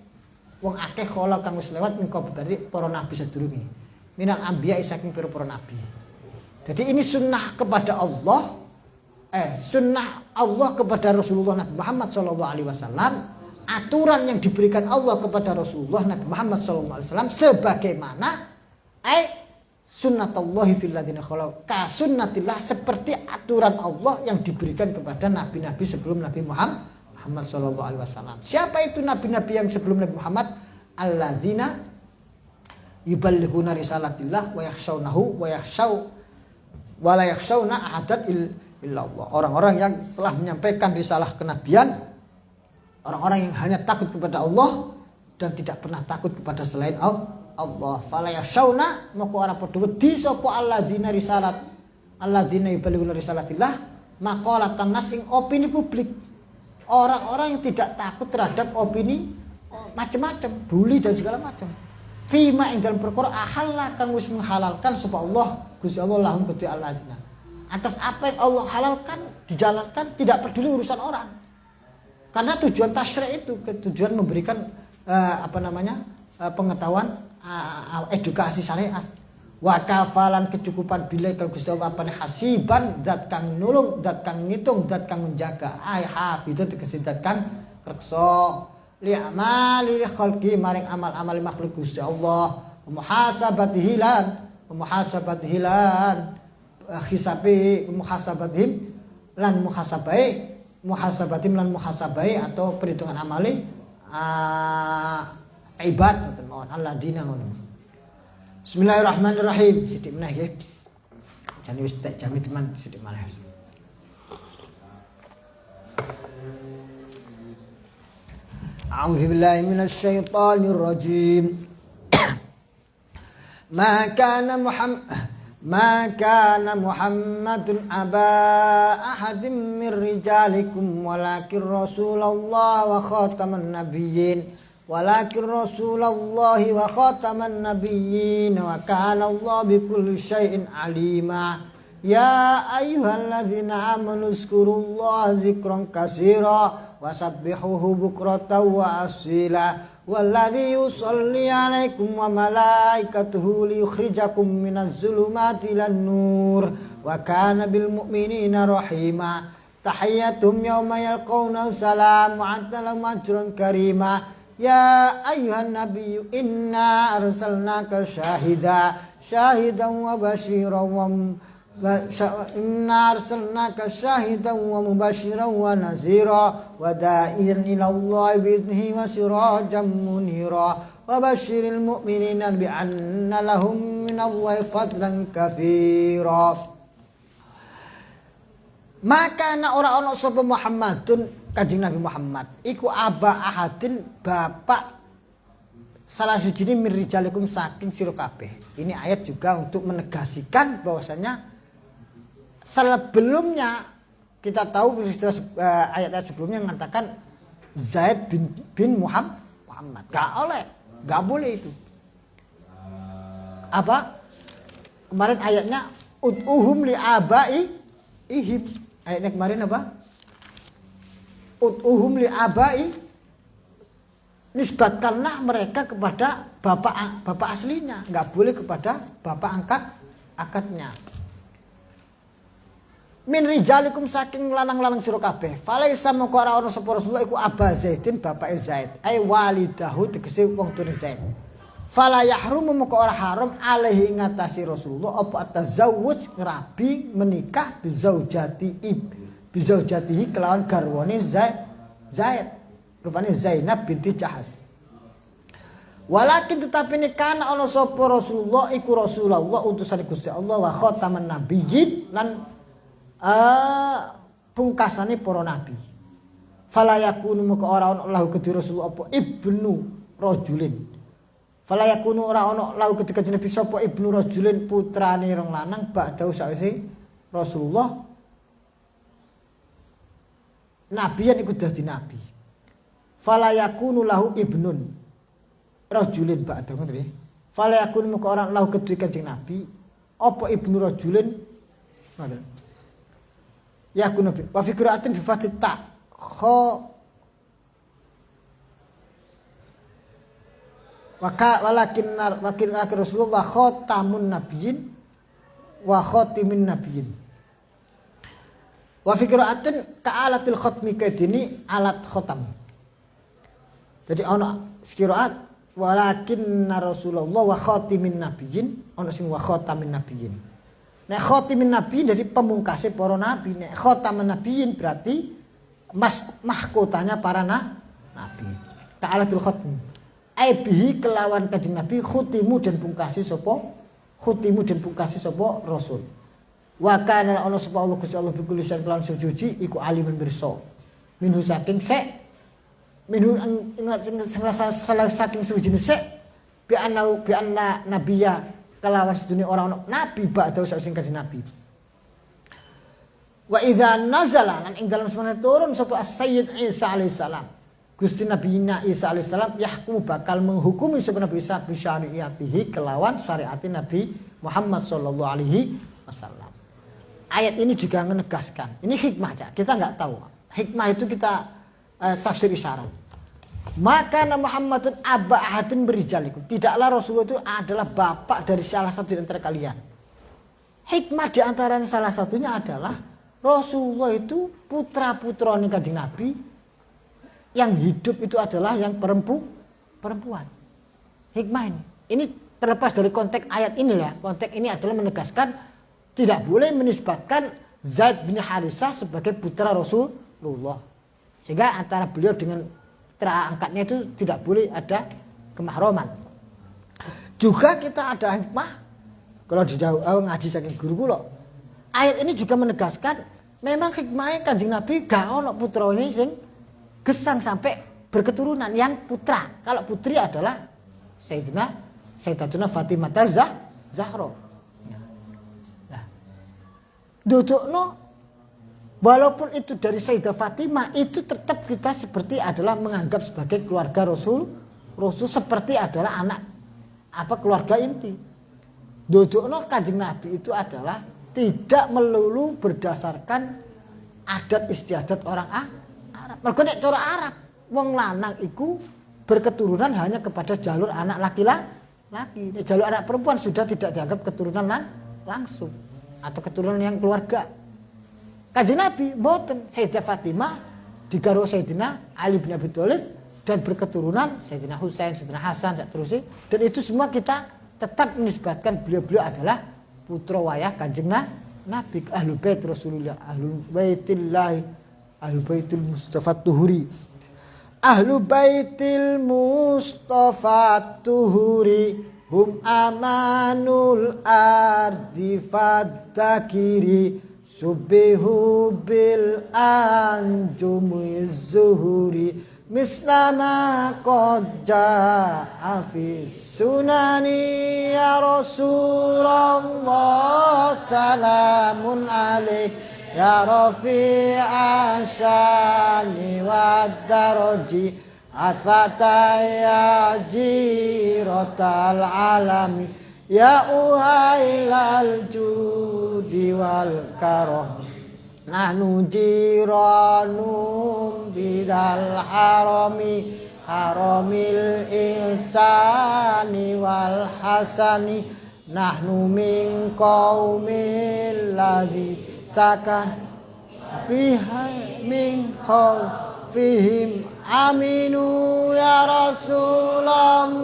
wong akeh khala kang wis lewat mingko berarti para nabi sadurunge. Minal anbiya saking para nabi. Jadi ini sunnah kepada Allah sunnah Allah kepada Rasulullah Nabi Muhammad SAW, aturan yang diberikan Allah kepada Rasulullah Nabi Muhammad SAW sebagaimana sunnatullahi fil ladzina khalau ka sunnatillah seperti aturan Allah yang diberikan kepada nabi-nabi sebelum Nabi Muhammad SAW. Siapa itu nabi-nabi yang sebelum Nabi Muhammad? Alladzina yuballighuna risalatillah wa yakhshawnahu wa la yakhshawna ahadan illallah. Orang-orang yang telah menyampaikan risalah kenabian, orang-orang yang hanya takut kepada Allah dan tidak pernah takut kepada selain Allah. Fala yakhshawna maka ora padha wedi sapa alladzina yuballighuna risalatillah maqalatan nas ing opini publik. Orang-orang yang tidak takut terhadap opini macam-macam, bully dan segala macam. Fima ing dalam perkara ahalla kang wis menghalalkan sapa Allah, Gusti Allah lahum kedue alladzina. Atas apa yang Allah halalkan dijalankan, tidak peduli urusan orang. Karena tujuan tasyri' itu tujuan memberikan pengetahuan edukasi syariat. Wa kafalan kecukupan bila kalau Gusti Allah apane hasiban zat kang nulung, zat kang ngitung, zat kang menjaga. Ai hafizat tegese zat kang reksa li amali khalqi maring amal-amal makhluk Gusti Allah. Muhasabatihi lan hisabi muhasabatihim lan muhasabai atau perhitungan amali ibad atau mohon alladzina ngono. Bismillahirrahmanirrahim. Sithik meneh nggih. Jane wis tak jami teman sithik meneh. A'udzu billahi minasy syaithanir rajim. Ma kana Muhammadun aba ahadin min rijalikum walakin Rasulullah wa khataman nabiyyin walakin Rasulullah wa khataman nabiyyin wa kana Allah bikulli syai'in alima. Ya ayyuhalladzina amanu zkurullaha dzikran katsira wasabbihuhu bukratan wa asila. Walladzi yusalli 'alaikum wa malaikatuhu liyukhrijakum minaz zulumati ilan nur wa kana bil mu'minina rahima. Tahiyyatuhum yawma yalqawna salam wa lahum ajrun karima. Ya ayyuhan nabiyyu inna arsalnaka syahidan wa basyiran inna arsalnaka syahidan wa mubasyiran wa nazira wa da'iyan ila Allah biiznihi wa sirajan munira wa basyiril mu'minina bi anna lahum minallahi fadlan katsira. Maka ora ana sapa Muhammadun Kanjeng Nabi Muhammad iku aba ahadin bapak salah siji min rijalikum saking sira kabeh. Ini ayat juga untuk menegaskan bahwasanya sebelumnya kita tahu ayat-ayat sebelumnya mengatakan Zaid bin Muhammad. Gak boleh itu. Apa? Kemarin ayatnya ud'uhum li abaihim. Ayatnya kemarin apa? Ud'uhum li abai, nisbatkanlah mereka kepada bapak aslinya, nggak boleh kepada bapak angkatnya. Min rijalikum saking lanang-lanang sira kabeh. Falaisa moko ora ana sapa Rasulullah iku Aba Zaidin bapake Zaid. Ai walidahu tegese wong tune Zaid. Fala yahrumu moko ora haram alaihi ngatasi Rasulullah apa atazawwuj ngerabi menikah bizaujatihi kelawan garwane Zaid. Rupane Zainab binti Jahas. Walakin tetapi ini kana ana sapa Rasulullah iku Rasulullah utusan Gusti Allah wa khataman nabiyyin lan pungkasane para nabi. Fala yakunu maka ora ana lahu kedhi Rasulullah apa ibnu rajulin. Fala yakunu ora ana lahu kedhi Nabi sapa ibnu rajulin putrane rong lanang ba'da sawise Rasulullah nabiyan iku dadi nabi. Fala yakunu lahu ibnun rajulin ba'da ngoten nggih. Fala yakunu maka ora lahu kedhi Kanjeng Nabi apa ibnu rajulin ngoten. Yakunu wa fi qira'atin bi fathit ta kha walakin Rasulullah khatamun nabiyyin wa khatimin nabiyyin. Wa fi qira'atin ka'alatil khatmi kadini alat khatam. Jadi ana qira'at walakin Rasulullah wa khatimin nabiyyin ana sing wa khatamin nabiyyin. Nek khatimin nabiyyin dari pemungkase para nabi, nek khatamin nabiyyin berarti mahkotanya para nabi. Ta'alatul khatmi. Aibihi kelawan Kanjeng Nabi khutimu dan pungkasi sapa rasul. Wa kana ana sapa Allah Gusti Allah bikul lisan kelawan suci iku alimun pirsa. Minhu saking sek minhu salah saking suci sek bi anna nabiyya kelawan sedunia orang nabi ba'da sing Kanjeng Nabi. Wa idza nazala lan ing dalem semana turun sapa Sayyid Isa alaihi salam. Gusti Nabi Isa alaihi salam yahkumu bakal menghukumi sapa Nabi Isa bi syariatihi kelawan syariat Nabi Muhammad sallallahu alaihi wasallam. Ayat ini juga menegaskan. Ini hikmah aja. Kita enggak tahu. Hikmah itu kita tafsir isyarat. Maka Muhammadun aba ahadin berijalikum. Tidaklah Rasulullah itu adalah bapak dari salah satu di antara kalian. Hikmah di antaranya salah satunya adalah Rasulullah itu putra-putra Kanjeng Nabi yang hidup itu adalah yang perempuan. Hikmah ini. Ini terlepas dari konteks ayat ini ya. Konteks ini adalah menegaskan tidak boleh menisbatkan Zaid bin Harisah sebagai putra Rasulullah. Sehingga antara beliau dengan putra angkatnya itu tidak boleh ada kemahroman. Juga kita ada hikmah kalau di ngaji saking guru kula. Ayat ini juga menegaskan memang hikmahnya Kanjeng Nabi gak ono putra ini sing gesang sampai berketurunan yang putra. Kalau putri adalah Sayyidatuna Fatimah Zahra. Nah, dudukno walaupun itu dari Sayyidah Fatimah itu tetap kita seperti adalah menganggap sebagai keluarga Rasul seperti adalah anak keluarga inti. Dudukno Kanjeng Nabi itu adalah tidak melulu berdasarkan adat istiadat orang Arab. Mergo nek cara Arab wong lanang iku berketurunan hanya kepada jalur anak laki-laki. Nek jalur anak perempuan sudah tidak dianggap keturunan langsung atau keturunan yang keluarga. Kanjeng Nabi mboten Sayyidah Fatimah digarwa Sayyidina Ali bin Abi Thalib dan berketurunan Sayyidina Husain, Sayyidina Hasan dan terusnya. Dan itu semua kita tetap menisbatkan beliau-beliau adalah putra wayah Kanjeng Nabi, Ahlul Bait Rasulullah, Ahlul Baitul Mustafa Tuhuri. Ahlul Baitil Mustafa Tuhuri hum amanul ardi fadakiri subihu bil anjumiz zuhuri mislama qad jaa fi sunani ya Rasulullah salamun alaik ya rafi'a syani wad daraji atfata ya jiratal alami ya uhailal judi wal karam nahnu jiranum bidal haramil ihsani wal hasani nahnu min qaumil ladzi sakan bihai min khawfihim aminu ya Rasulullah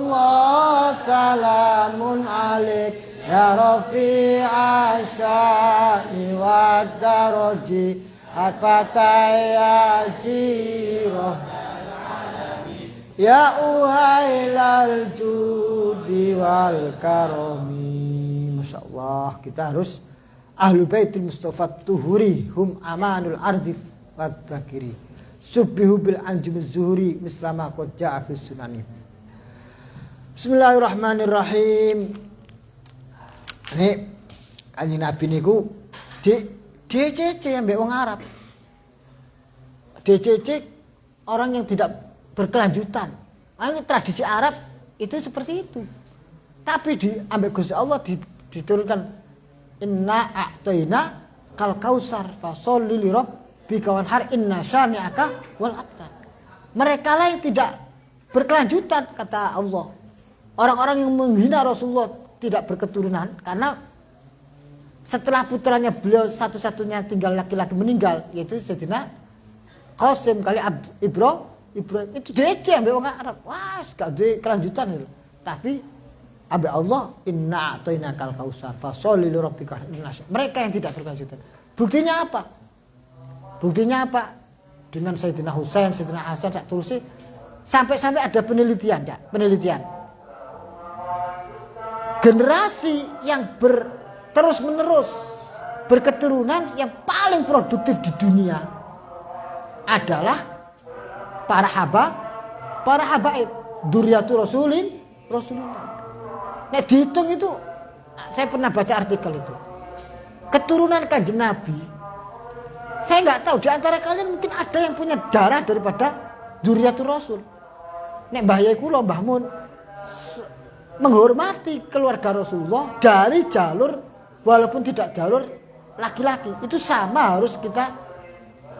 salamun alaik ya rafi'a sya'ni wa daraji atfata ya jirah Ya uhailal judi wal karomi. Masya Allah, kita harus ahlu baitul Mustafa tuhuri hum amanul ardif wadhakiri subbihu bil anjumuz zuhuri mislama qad ja'a fis sunani. Bismillahirrahmanirrahim. Ini Kanjeng Nabi niku DCC ambek wong Arab. DCC orang yang tidak berkelanjutan. Ini tradisi Arab itu seperti itu. Tapi di ambek Gusti Allah diturunkan inna a'tayna kal kausar fasholli li rabbika wanhar inna syani'aka wal abtar. Mereka lah yang tidak berkelanjutan kata Allah. Orang-orang yang menghina Rasulullah tidak berketurunan karena setelah putranya beliau satu-satunya tinggal laki-laki meninggal yaitu Sayyidina Qasim kali Ibrahim itu DC ambek wong Arab. Wah, gak ada kelanjutan itu. Tapi ambek Allah inna a'tainakal kausar fasholli li rabbika. Mereka yang tidak berkelanjutan. Buktinya apa? Dengan Sayyidina Husain, Sayyidina Hasan sak terusé sampai ada penelitian. Generasi yang terus menerus berketurunan yang paling produktif di dunia adalah para habaib dzurriyyatu Rasulillah. Nek dihitung itu saya pernah baca artikel itu. Keturunan Kanjeng Nabi. Saya enggak tahu di antara kalian mungkin ada yang punya darah daripada dzurriyyatu Rasul. Nek mbah yai kula Mbah Mun menghormati keluarga Rasulullah dari jalur walaupun tidak jalur laki-laki. Itu sama harus kita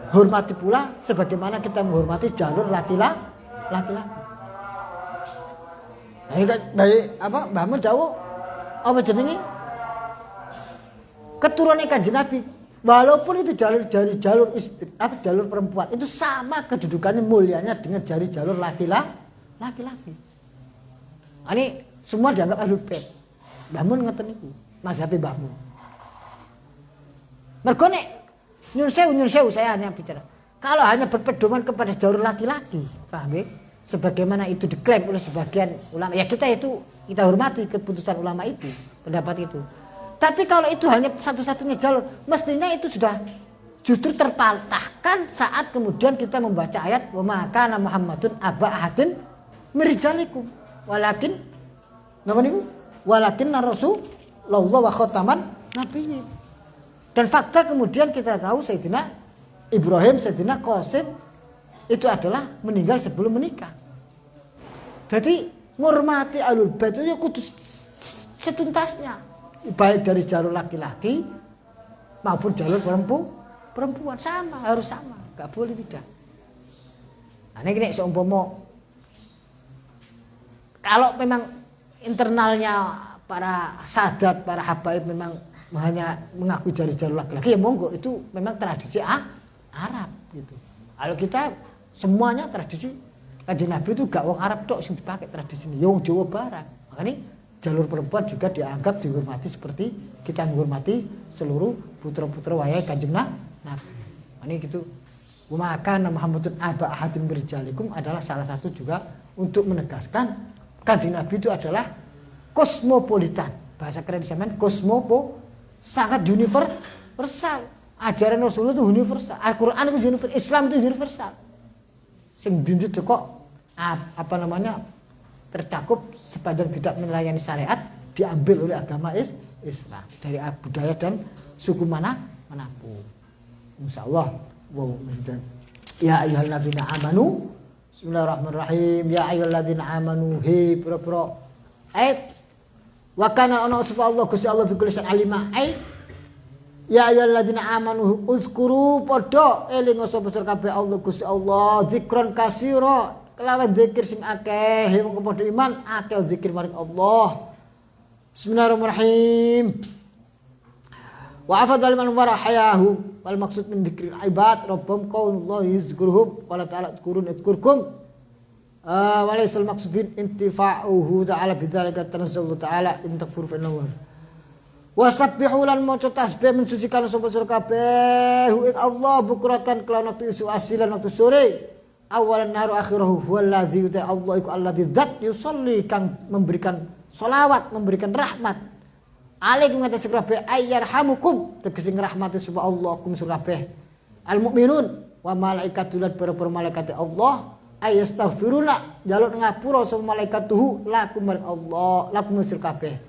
hormati pula sebagaimana kita menghormati jalur laki-laki. Baik apa Mbah Mun dawuh apa jenenge? Keturunan Kanjeng Nabi walaupun itu jalur istri apa jalur perempuan itu sama kedudukannya mulianya dengan jalur laki-laki. Ini semua dianggap ahlul bait. Mbah Mun ngeten niku, mazhabe Mbah Mun. Mergo nek nyun sewu saya hanya bicara. Kalau hanya berpedoman kepada jalur laki-laki, paham ya? Sebagaimana itu diklaim oleh sebagian ulama, ya kita hormati keputusan ulama itu, pendapat itu. Tapi kalau itu hanya satu-satunya jalur, mestinya itu sudah justru terpatahkan saat kemudian kita membaca ayat wa ma kana Muhammadun aba ahadin mirijalikum walakin napa niku? Walakin Rasulullah wa khataman nabiyyin. Dan fakta kemudian kita tahu Sayyidina Ibrahim, Sayyidina Qasim itu adalah meninggal sebelum menikah. Jadi menghormati ahlul bait itu ya kudu setuntasnya. Baik dari jalur laki-laki maupun jalur perempuan harus sama, enggak boleh tidak. Nah, ini nek seumpama kalau memang internalnya para sadat, para habaib memang hanya mengakui dari jalur laki-laki ya monggo itu memang tradisi Arab gitu. Kalau kita semuanya tradisi Kanjeng Nabi itu gak wong Arab tok sing dipakai tradisi ini, wong Jawa Barat. Makanya jalur perempuan juga dianggap dihormati seperti kita menghormati seluruh putra-putra wayai Kanjeng Nabi. Ini gitu. Maka Muhammadun aba ahadin birijalikum adalah salah satu juga untuk menegaskan Kanjeng Nabi itu adalah kosmopolitan. Bahasa keren di zaman sangat universal. Ajaran Rasulullah itu universal. Al-Quran itu universal. Islam itu universal. Sing dindut kok tercakup sepanjang tidak melayani syariat diambil oleh agama Islam dari budaya dan suku manapun. Insyaallah. Ya ayyuhalladzina amanu. Bismillahirrahmanirrahim. Ya ayyuhalladzina amanu. He pura-pura. Wa kana ana subhanallah Gusti Allah bi kulli syai'in alima. Ya ayyuhalladzina amanu uzkuru padha eling sapa kabeh Allah Gusti Allah zikron kasira kelawan zikir sing akeh wong padha iman akeh zikir maring Allah. Bismillahirrahmanirrahim. Wa afdal man warahayahu wal maqsud min dzikril ibad rabbum qaulullah yuzkuruhum wa la ta'ala dzkurkum walaisal maqsud bin intifa'uhu ta'ala bidzalika tanazzallahu ta'ala in takfuru fa innahu wasabbihu lan maca tasbih mensucikan sapa sira kabeh ing Allah bukratan kelawan waktu isu asilan waktu sore awalan naru akhirahu huwallazi uta Allah iku alladzi zat yusolli kang memberikan sholawat, memberikan rahmat alaikum atas kabeh ayyarhamukum tegese ngrahmati sapa Allah kum kabeh al mukminun wa malaikatul para malaikat Allah ayastaghfiruna jaluk ngapura sapa malaikatuhu lakum Allah lakum kabeh.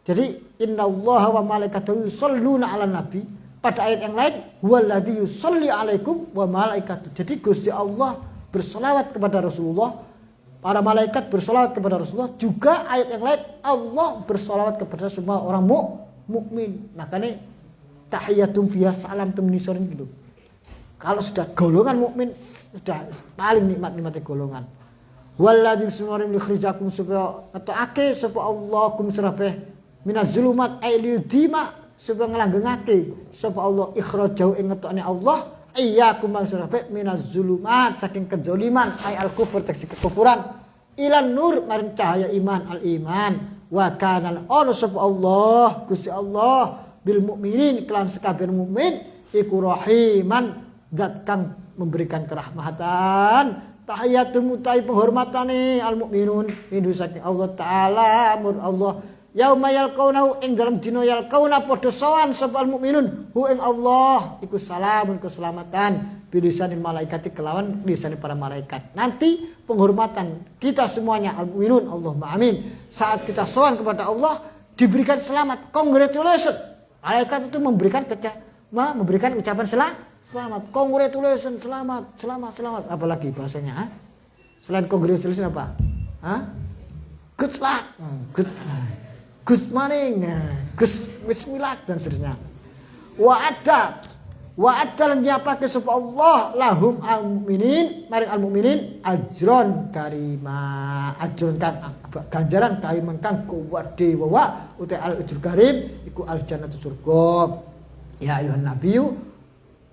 Jadi innallaha wa malaikatuhu yusholluna 'alan nabi. Pada ayat yang lain huwallazi yusolli 'alaikum wa malaikatuh. Jadi Gusti Allah bersolawat kepada Rasulullah, para malaikat bersolawat kepada Rasulullah, juga ayat yang lain Allah bersolawat kepada semua orang mukmin. Makanya tahiyatum fiha salam temnisorin gitu. Kalau sudah golongan mukmin sudah paling nikmat-nikmatnya golongan. Wallazi bismillahi yukhrijakum supaya ngetokake sapa Allah kum surabeh minaz zulumat ailudima supaya ngelanggengake sapa Allah ikhrajau ing ngetokne Allah iyyakum surabeh minaz zulumat saking kedzaliman ai al kufur tegese kekufuran ilan nur maring cahaya iman al iman wa kana ono sapa Allah Gusti Allah bil mukminin kelan sekabeh mukmin iku rahiman zat kang memberikan kerahmatan tahiyatul mutai penghormatane al mukminun minhu saking Allah taala amur Allah yauma yalqauna ing dalam dina yalqauna padha sowan sapa al mukminun hu ing Allah iku salamun keselamatan bilisan malaikat kelawan lisan para malaikat. Nanti penghormatan kita semuanya al mukminun Allahumma amin. Saat kita sowan kepada Allah diberikan selamat, congratulations. Malaikat itu memberikan ucapan selamat, congratulations, selamat. Apalagi bahasanya? Ha? Selain congratulations apa? Ha? Good luck, good morning, bismillah dan seterusnya. Wa'adda lan nyapake sapa Allah lahum al-mukminin maring al-mukminin ajron karima, ajron kang ganjaran kariman kang kuwade wa uta al-ujur karim iku al-jannatu surga. Ya ayuhan nabiyyu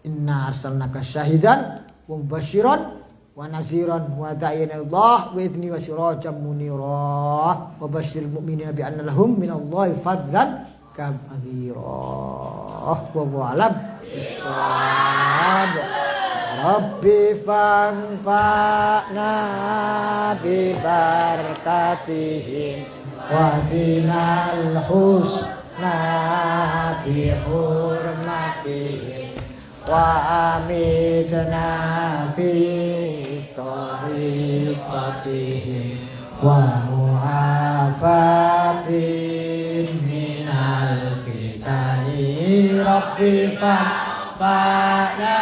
inna arsalnaka syahidan wa mubasyiran wa naziran wa da'iyan Allah wa idzni wa sirajan munira wa basyiril mu'minina bi anna lahum minallahi fadlan kabira. Wallahu a'lam bissawab. Rabbi fanfa'na bi barakatihim wa dinal husna bi hurmatihim wa amitna fi tariqatihim wa mu'afatin minal fitani rabbi fa'na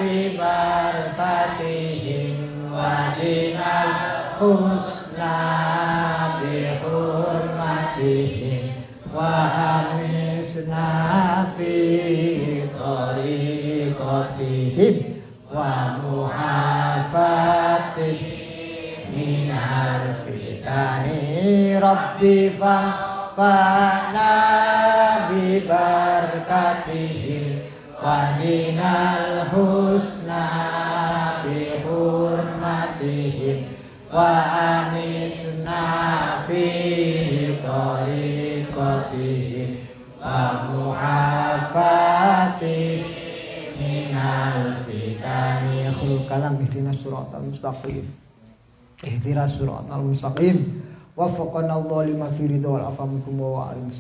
bi barakatihim wa dinal husna bi hurmatihim wa amisna fi tariqatihim wa mu'afatihim minal fitani rabbi fa'na bi barakatihim wa dinal husna bi hurmatihim wa amisna fi tariqatihim wa mu'afatihim minal fitani khulqalam ihdinas siratal mustaqim ihdinas siratal mustaqim waffaqana Allah lima fi ridha wal afa minkum wa alim